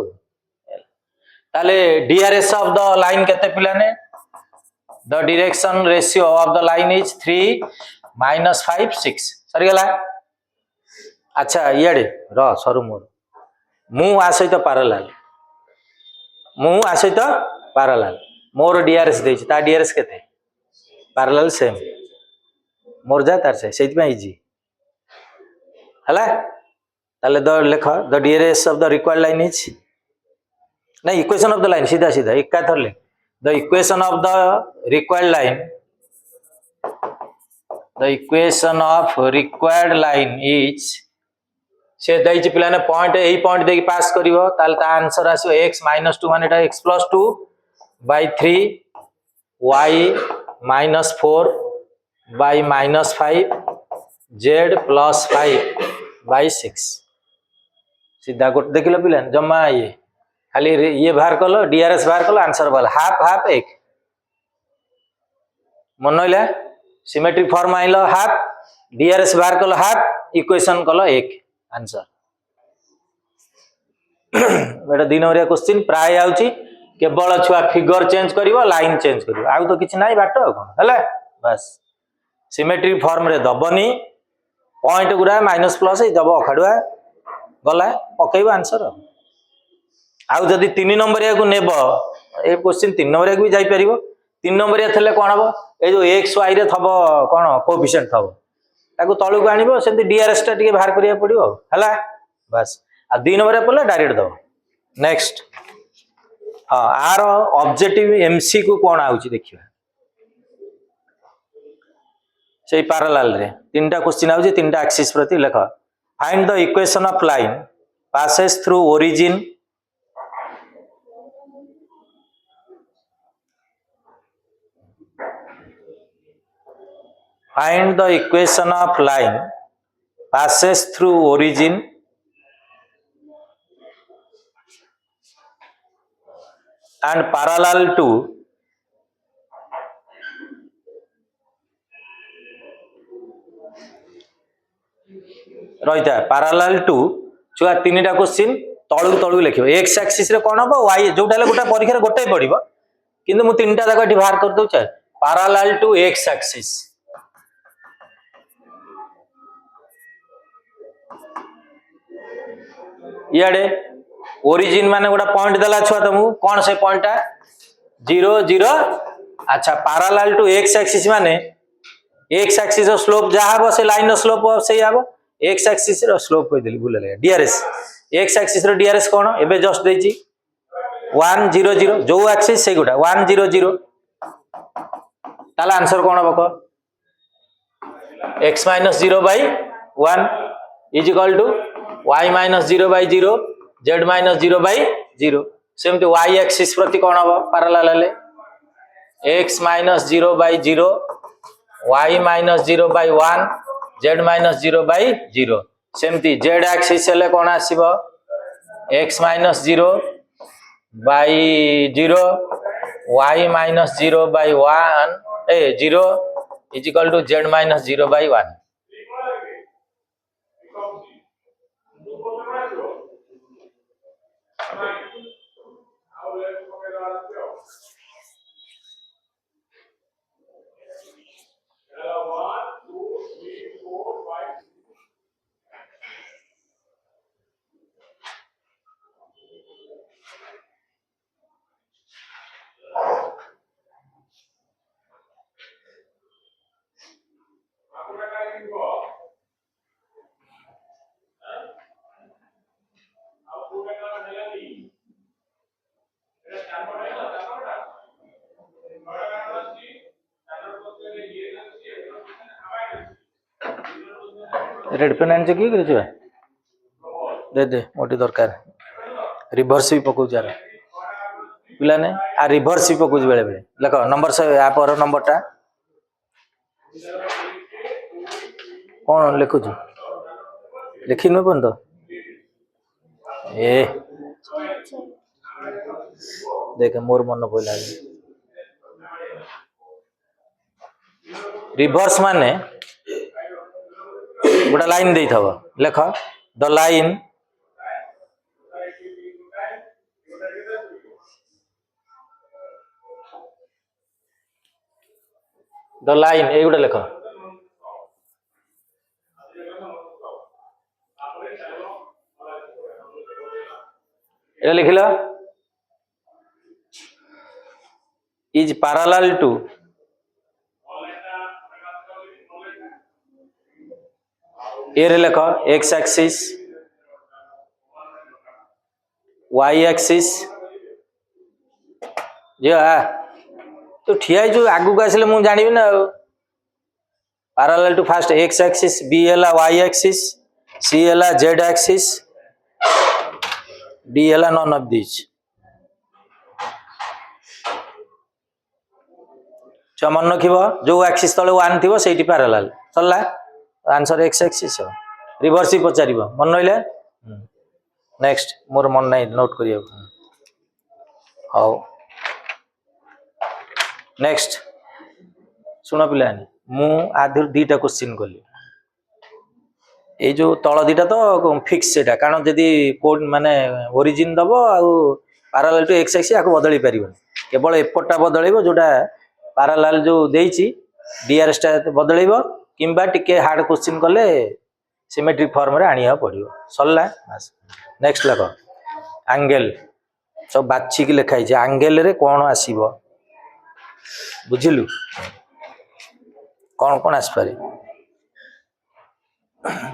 ताले DRS ऑफ द लाइन केते पिलाने the direction ratio of the line is 3 - 5 6 सरी गला अच्छा इयाडे र सरू मोर मु आ सहित पैरेलल मोर DRS देछि ता DRS केते पैरेलल सेम मोर जा तार से सेति में इजी हला ताले द लेख the DRS of the required line is नहीं इक्वेशन ऑफ द लाइन सीधा सीधा एक थर ले the equation of the required line is से दैछि पिलाने पॉइंट एही पॉइंट देकी पास करिवो ताले ता आंसर आसीबो x - 2 माने एटा x + 2/3 y - 4/-5 z + 5/6 सीधा गोट देखिलो पिलाने जम्मा ये खाली ये बाहर कलो DRS बाहर कलो आंसर वाला हाफ हाफ एक मन होइला सिमेट्रिक फॉर्म आइलो हाफ DRS बाहर कलो हाफ इक्वेशन कलो एक आंसर एटा 2 नंबर क्वेश्चन प्राय आउची केवल छुआ फिगर चेंज करिवो लाइन चेंज करिवो आ तो किछि नाही बाटो कोन हला बस सिमेट्रिक फॉर्म रे दबनी पॉइंट गुरा माइनस प्लस दब अखाडुआ गला पकेइबो आंसर आ जदि 3 नंबरिया को नेब ए क्वेश्चन 3 नंबरिया को भी जाई परिबो 3 नंबरिया थले कोन हबो ए जो x y रे थबो कोन कोएफिशिएंट थबो ताको तळु को आनिबो सेंति DRS टा टिके बाहर करिया पड़िबो हला बस आ 2 नंबरिया पले डायरेक्ट दो नेक्स्ट हां आर ऑब्जेक्टिव एमसी को कोन आउची देखिबा सेई पैरेलल रे तीनटा क्वेश्चन आउची तीनटा एक्सिस प्रति लेख find the equation of line passes through origin find the equation of line passes through origin and parallel to रहिता parallel to छुआ तीनटा क्वेश्चन तळु तळु लिखिबो x एक्सिस रे कोन हबो y जोटा ले गोटा परीक्षा रे गोटे पडिबो किंतु मु तीनटा जागा एठी बाहर कर दउ छ parallel to x एक्सिस इयाडे ओरिजिन माने गोटा पॉइंट देला छुआ तमु कोन से पॉइंटटा 0 0 अच्छा पैरेलल टू x एक्सिस माने x एक्सिस रो स्लोप जा हबो से लाइन रो स्लोप से हबो x एक्सिस रो स्लोप कहि देली भूल लगे DRS x एक्सिस रो DRS कोन एबे जस्ट देछि 1 0 0 जो एक्सिस से गोटा 1 0 0 ताला आंसर कोन हबो को x - 0/1 is equal to y - 0/0 z - 0/0 सेमते y एक्सिस प्रति कोन हबो पैरेलल ले x - 0/0 y - 0/1 z - 0/0 सेमती z एक्सिस ले कोन आसीबो x - 0/0 y - 0/1 0 is equal to z - 0/1 red pen आनी कि दे दे मोटी दरकार रिभर्स भी पकाऊ यार पिला ने आ रिभर्स भी पकाऊ बेले बेले लेख नंबर से या पर नंबर टा कौन लिखुଛୁ लिखिनु पर्यंत ए देख मोर मन पड़ा रिभर्स माने गोटा लाइन दे थव लेख द लाइन ए गोटा लेख ये लिखिल इज पैरेलल टू ए रे लेख एक्स एक्सिस वाई एक्सिस जो तो ठिया जो आगु आसिले मुझे जानवी ना parallel to first X axis B है वाई एक्सिस सी है जेड एक्सिस डी है नॉन ऑफ दिस मन रख जो एक्सिस तले 1 थी से पैरेलल चलला आंसर एक्स एक्सिस रिवर्स ही पचार मन रहा नेक्स्ट मोर मन नहीं नोट करिया हाउ नेक्स्ट शुण पिला मु आधर दीटा क्वेश्चन कली ये जो तल दीटा तो फिक्स से कारण जदि कोड माने ओरिजिन दब आउ पैरेलल टू एक्स एक्सिस या बदली पार केवल एपटा बदल जोटा पैरेलल जो देछि डीआरएस टा बदल किंबा टिके हार्ड क्वेश्चन कले सिमेट्रिक फॉर्म रे आनिया पड़ियो सरला नेक्स्ट लख एंगल सब बाछी की लिखाई एंगल रे कौन आसीबो बुझिलु कौन कौन आसपारे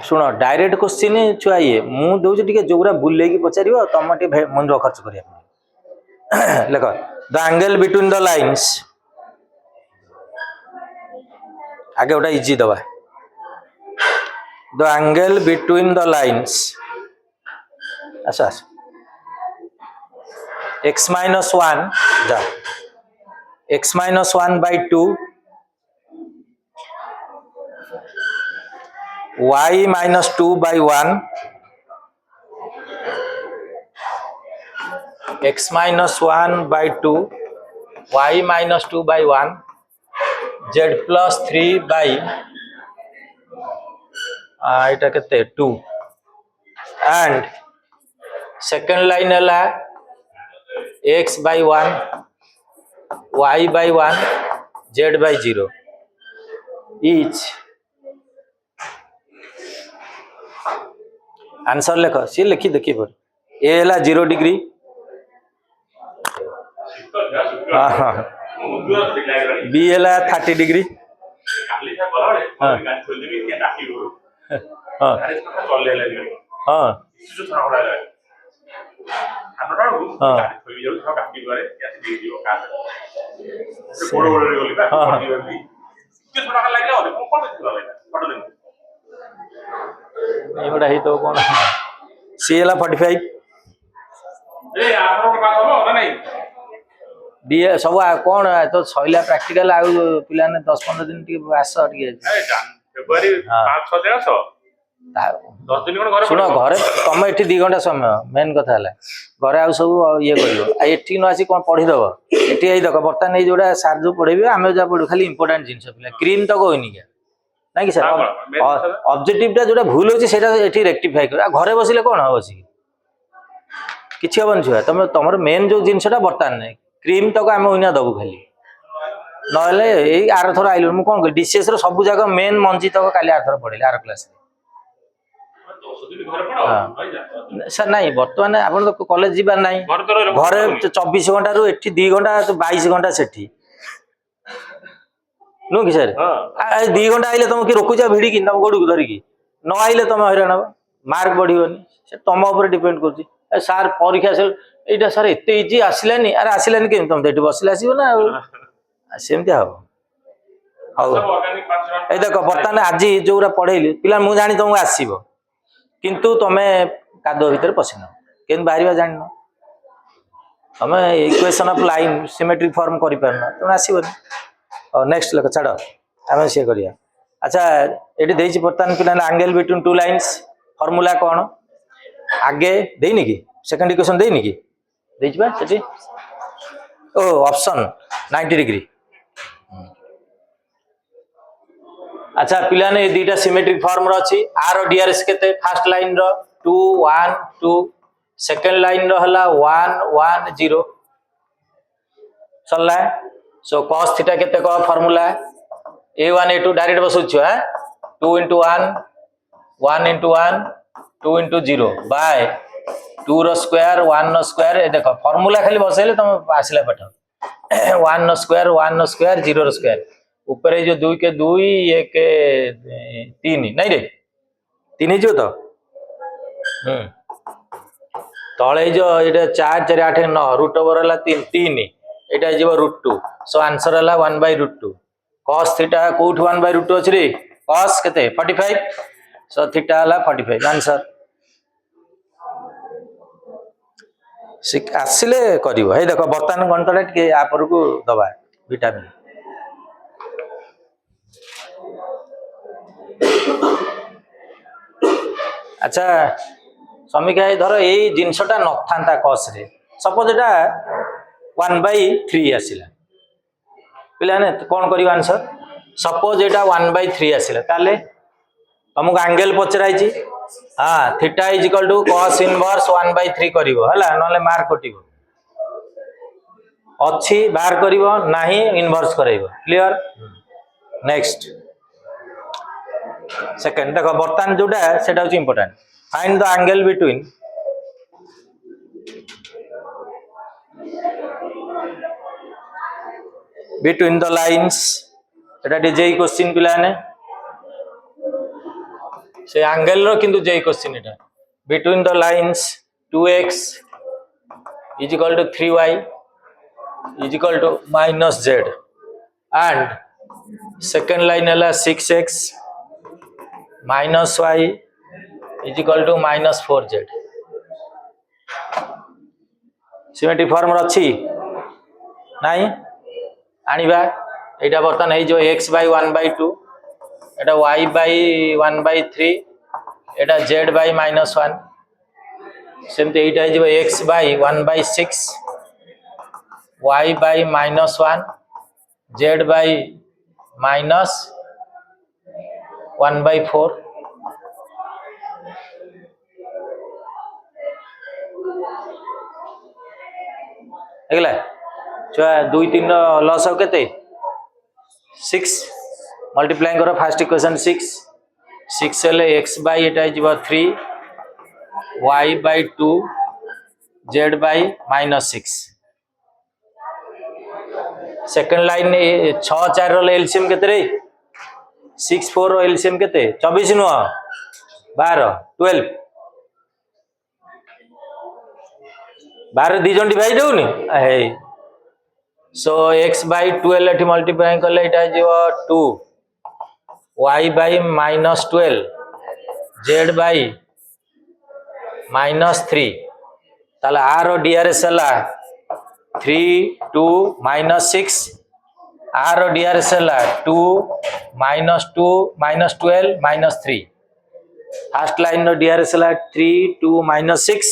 शुण डायरेक्ट क्वेश्चन छुआ ये मु दउछि टिके जोगरा बुले की पचारियो तम टिके मन खर्च करिया लेख the angle between the lines आगे गोटा इजी दबा the angle between the lines अच्छा x minus 1 जा x minus 1 by 2 y minus 2 by 1 x minus 1 by 2 y minus 2 by 1 z plus 3 by इटा केते 2 and second line है x by 1 y by 1 z by 0 each answer लेख सी लिखी देखी पर ए है 0 डिग्री बी है 30 डिग्री तो कौन सी है 45 डी सब कौन तो सैला प्रैक्टिकल आउ पिला ने 10-15 दिन आस शुण घरे तुम ये 2 घंटा समय मेन कथा है घरे आउ सब ये कर न आसी कौन पढ़ीदब ये देख बर्तमान ये जोड़ा सार जो पढ़े आम जहाँ पढ़ू खाली इंपोर्टाट जिन पिला क्रीम तो कहनी क्या ना कि सर ऑब्जेक्टिव टा जोड़ा भूल होची सेटा एठी रेक्टिफाई कर घरे बसिले कोन हो बसी किछि हबन छुआ तुम तमर मेन जो जिनसटा बर्तमान नै क्रीम तक आम ओइना दबु खाली नहले एई आर थर आइलो मु कोन डीसीएस रो सब जगह मेन मंजी तक काली आर थर पढिले आर क्लास सर नहीं बर्तमान आपन तो कॉलेज जीबार नहीं घरे 24 घंटा रु एठी 2 घंटा 22 घंटा सेठी नु कि सर 2 घंटा आइले तुम कि रोकुचा भिड़ी कि तुम गोड़ को धरी कि न आइले तुम हैरान हो मार्क बढ़ियोनी से तुम ऊपर डिपेंड करछि सर परीक्षा से एटा सर एते इजी आसिलानी अरे आसिलानी के तुम देठी बसिला आसीबो ना सेमती हो ହଉ ଏଇ ଦେଖ ବର୍ତ୍ତମାନ ଆଜି ଯୋଉରା ପଢେଇଲି ପିଲା ମୁଁ ଜାଣି ତମକୁ ଆସିବ କିନ୍ତୁ ତମେ କାଦୁଅ ଭିତରେ ପଶିନ କେମିତି ବାହାରିବା ଜାଣିନ ତମେ ଇକ୍वेସନ ଅଫ ଲାइन सिमेट्रिक फॉर्म करि पारना तमे आसीबनी और नेक्स्ट लेख छाड़ आमे से करिया अच्छा एटी देछि वर्तमान पिला angle between two lines formula कोन आगे देइनी की सेकंड इक्वेशन देइनी की देछि बा सेठी ओ ऑप्शन 90 डिग्री अच्छा पिला ने दीटा सिमेट्रिक फॉर्म रो अछि आर और डीआरएस केते फर्स्ट लाइन रो 2 1 2 सेकंड लाइन रो हला 1 1 0 चलला सो cos थीटा केते को formula a1 a2 direct Basu छ 2 into 1 1 into 1 2 into 0 बाय 2 रो स्क्वायर 1 रो स्क्वायर ए देखो फार्मूला खाली बसैले तुम आसिला पठ 1 रो स्क्वायर 1 रो स्क्वायर 0 रो स्क्वायर ऊपर जो 2 के 2 1 के 3 नहीं रे 3 जो तो तले जो ये 4 4 8 9 रूट ओवर है 3 3 एटा जीव √2 सो आंसर है 1/√2 cos थीटा कोठ 1/√2 अछि रे cos केते 45 सो थीटा है 45 आंसर सिक आसिले करिवो हे देखो वर्तमान गणितटा टिके आ पर को दबा विटामिन अच्छा समीक्षा धर यही जिनसटा न था कस रे सपोज एटा 1/3 आसिला पिला ने कौन कर आंसर सपोज एटा 1/3 आसिला ताले तुमको एंगल पचराई हाँ theta is equal to cos inverse 1/3 करिवो हला नले मार्क कटिवो अच्छी बाहर करिवो नाही इनवर्स करैबो क्लियर नेक्स्ट सेकंड देखो वर्तमान जोटा सेटा होची important find the angle between the lines एटा जेई क्वेश्चन पिला ने से एंगल रो किंतु जेई क्वेश्चन एटा between the lines 2x is equal to 3y is equal to -z and second line है 6x -y is equal to -4z symmetric form अछि नाही आनिबा एटा बर्तन है जो x/1/2 एटा y/1/3 एटा z/-1 सेमते एटा है जो x/1/6 y/-1 z/-1/4 एगला छुआ 2 3 लॉस हो केते 6 मल्टीप्लाइंग करो फर्स्ट इक्वेशन 6 ले x बाय एटा जीवा 3 y/2 z/-6 सेकंड लाइन 6 4 रो एलसीएम केते रे 6 4 रो एलसीएम केते 24 नो 12 12 12 दी जन डिवाइड होनी ए सो x/12 एठी मल्टीप्लाई करले एटा जीव 2 y/-12 z/-3 ताले r और drs हला 3 2 -6 r और drs हला 2 -2 -12 -3 फर्स्ट लाइन रो drs हला 3 2 -6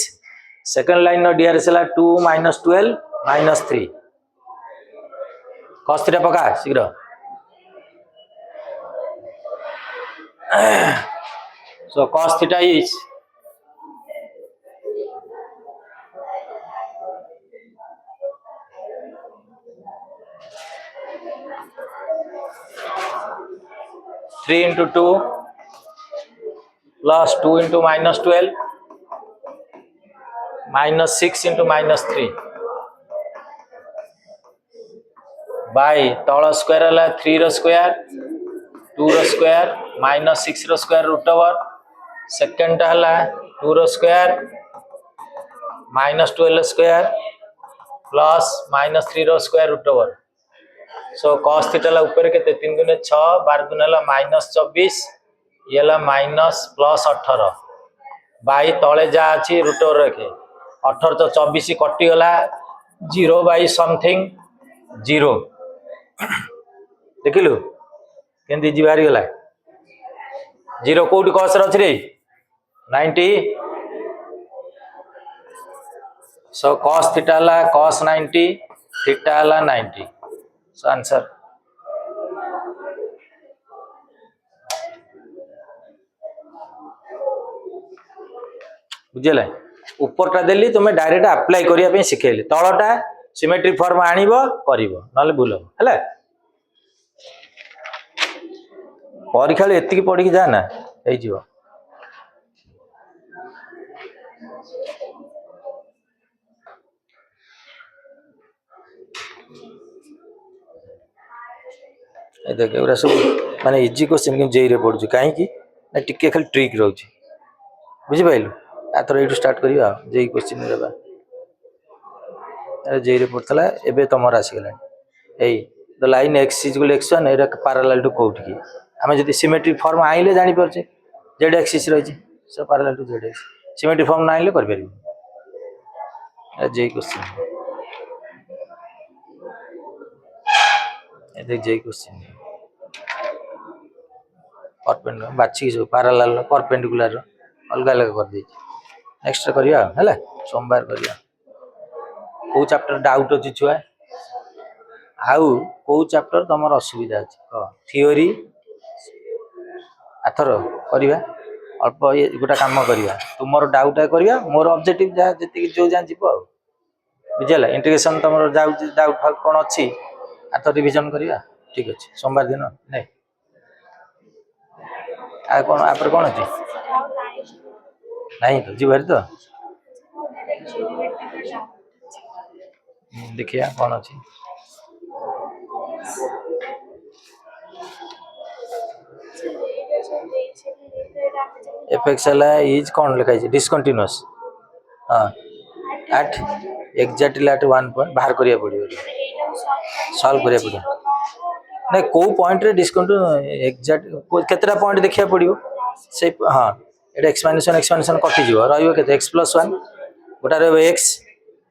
सेकंड लाइन रो drs हला 2 -12 -3 cos थीटा पका शीघ्र so cos theta is (3 into 2 plus 2 into -12 -6 into -3 by तळ स्क्वायर हला 3 रो स्क्वायर 2 रो स्क्वायर -6 रो स्क्वायर रूट ओवर सेकंड हला 2 रो स्क्वायर -12 रो स्क्वायर प्लस -3 रो square root over so cos theta ला ऊपर के 3 गुने 6 12 गुने ला -24 ये ला माइनस प्लस 18 बाई तले जा अच्छी रूट ओवर रखे 18 तो 24 कटि गला 0 बाई समथिंग 0 देखिलु केंदी जी बाहरी गला 0 कोठी cos रे अछि रे 90 सो cos थीटा ला cos 90 थीटा ला 90 सो आंसर बुझले ऊपरटा देली तुम डायरेक्ट अप्लाई करिया पे सिखेली तळटा सिमेट्रिक फॉर्म आनिबो करिवो नले भूल हला परीक्षा एतिकी पढ़ी जा ना ए जीवो ए देख एरा सब माने इजी क्वेश्चन के जेई रे पढु काहे की ना टिके खाली ट्रिक रहउची बुझि पाइलु आतर एटू स्टार्ट करिया जेई क्वेश्चन रेबा अरे जेई रे पड़तला एबे तमर आसी गेला एई the line x equal x1 एरा पैरेलल टू कोठ की हमें जदी सिमेट्रिक फॉर्म आइले जानि परछे z एक्सिस रही छी so parallel to z axis symmetric form ना आइले कर परिबो ए जेई क्वेश्चन ए देख जेई क्वेश्चन परपेंडिकुलर बाछि जो पैरेलल परपेंडिकुलर अलग अलग कर दी नेक्स्ट करिया हला सोमवार करिया को चैप्टर डाउट अछि छुआ आउ को चैप्टर तमर असुविधा अछि थ्योरी आथर करिया अल्प ये गोटा काम करिया तुमर डाउट करिया मोर ऑब्जेक्टिव जा जति जो जा जीवो बुझला इंटीग्रेशन तमर डाउट फाउट कोन अछि आथर रिवीजन करिया ठीक अछि सोमवार दिन नै आ कोन आपर कोन अछि नहीं तो जीवारी तो देखिए कौन अच्छी एफएक्सएल इज कौन लिखा है डिसकंटीन्यूअस हां एट एग्जैक्टली एट 1 पॉइंट बाहर करिया पड़ियो सॉल्व करिया पड़ियो नहीं को पॉइंट रे डिसकंटीन्यू एग्जैक्ट केतरा पॉइंट देखिया पड़ियो से हां एटा एक्सपेंशन कटि जीव रहिबो केते x + 1 गोटा रहबो x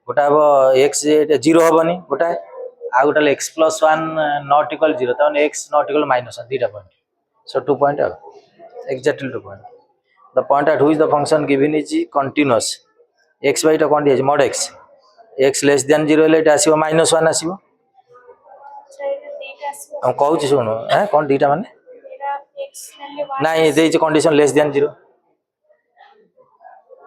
गोटा हबो x 0 हबनी गोटा आ गोटा x + 1 नॉट इक्वल 0 त x नॉट इक्वल -1 दीटा point so 2 point exactly 2 point the point at which the function given is continuous x by टा कोन mod x लेस देन 0 ले आसीबो -1 आसीबो हम कहू छी सुनो हैं कोन दीटा माने नहीं दे कंडीशन लेस देन 0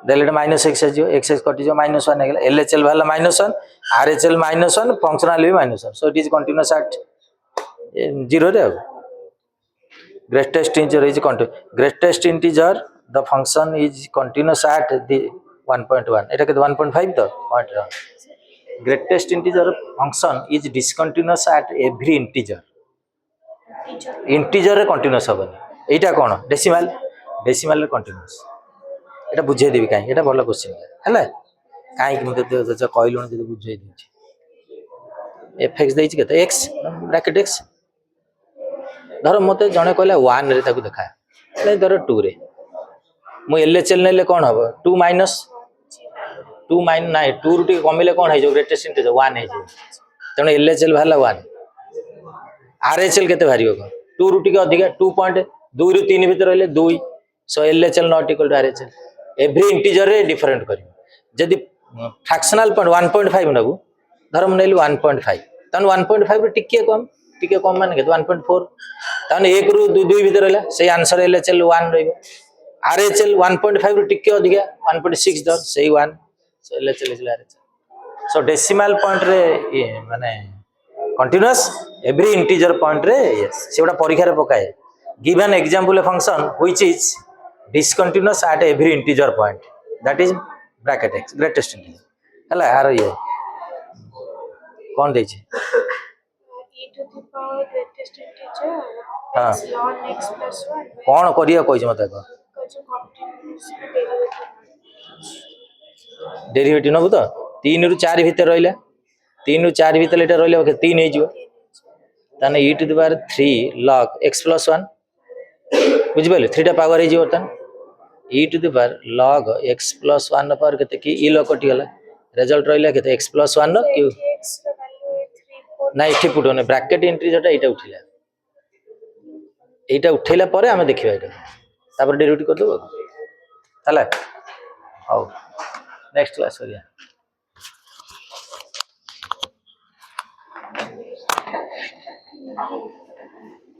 देले -x आजियो x कटि जो -1 हेगला LHL वाला -1 RHL -1 फंक्शनल भी -1 so it is continuous at 0 रे greatest integer is greatest integer the function is continuous at the 1.1 एटा के 1.5 तो point greatest integer function is discontinuous at every integer रे कंटीन्यूअस हबनी एटा कोन डेसिमल रे कंटीन्यूअस एटा बुझे देबी काई एटा भलो क्वेश्चन हैला काई कि मते जो कहलुन जे बुझे दी एफएक्स देछि केते x ब्रैकेट x धर मते जणे कहला 1 रे ताकू देखा नै धर 2 रे मु एलएचएल नेले कोन हबो 2 माइनस 2 माइन नै 2 रुटी कमिले कोन हे जो ग्रेटेस्ट इंटीजर 1 हे जो तने एलएचएल भाला 1 आरएचएल केते भारियो को 2 रुटी के अधिका 2.2 रु 3 भीतर रहले 2 so LHL not equal to RHL every integer रे डिफरेंट करियो जदी फ्रैक्शनल पॉइंट 1.5 नबु धरम नेलु 1.5 तन 1.5 रे टिके कम माने के 1.4 तन 1 रु 2 भीतर रहला से आंसर एलएचएल 1 रहइबो आरएचएल 1.5 रे टिके अधिका 1.6 दर से 1 so LHL is RHL so decimal point रे माने कंटीन्यूअस एवरी इंटीजर पॉइंट रे यस सेटा परीक्षा रे पकाए give an example a function which is discontinuous at every integer point that is bracket x greatest integer हला यार ये कौन दे छी e to the power greatest integer हां x ln x plus 1 कौन करिया कहै छ मते को जो continuous डेरिवेटिव नबु तो 3 रु 4 भीतर रहइला 3 रु 4 भीतर एटा रहले ओके 3 हे जिवो ताने e to the power 3 log x plus 1 बुझिपारे 3 टा पावर हे बर्तन e to the power log x plus 1 power केते की e log कटि गला रिजल्ट रहिला केते x plus 1 नो क्यू x ର value 3 4 ना इठी पुटोने ब्रैकेट एंट्री जोटा एटा उठिला एटा उठैला परे हमें देखिबा एटा तापर डेरिवेटिव कर दबो हला हाउ नेक्स्ट क्लास करिया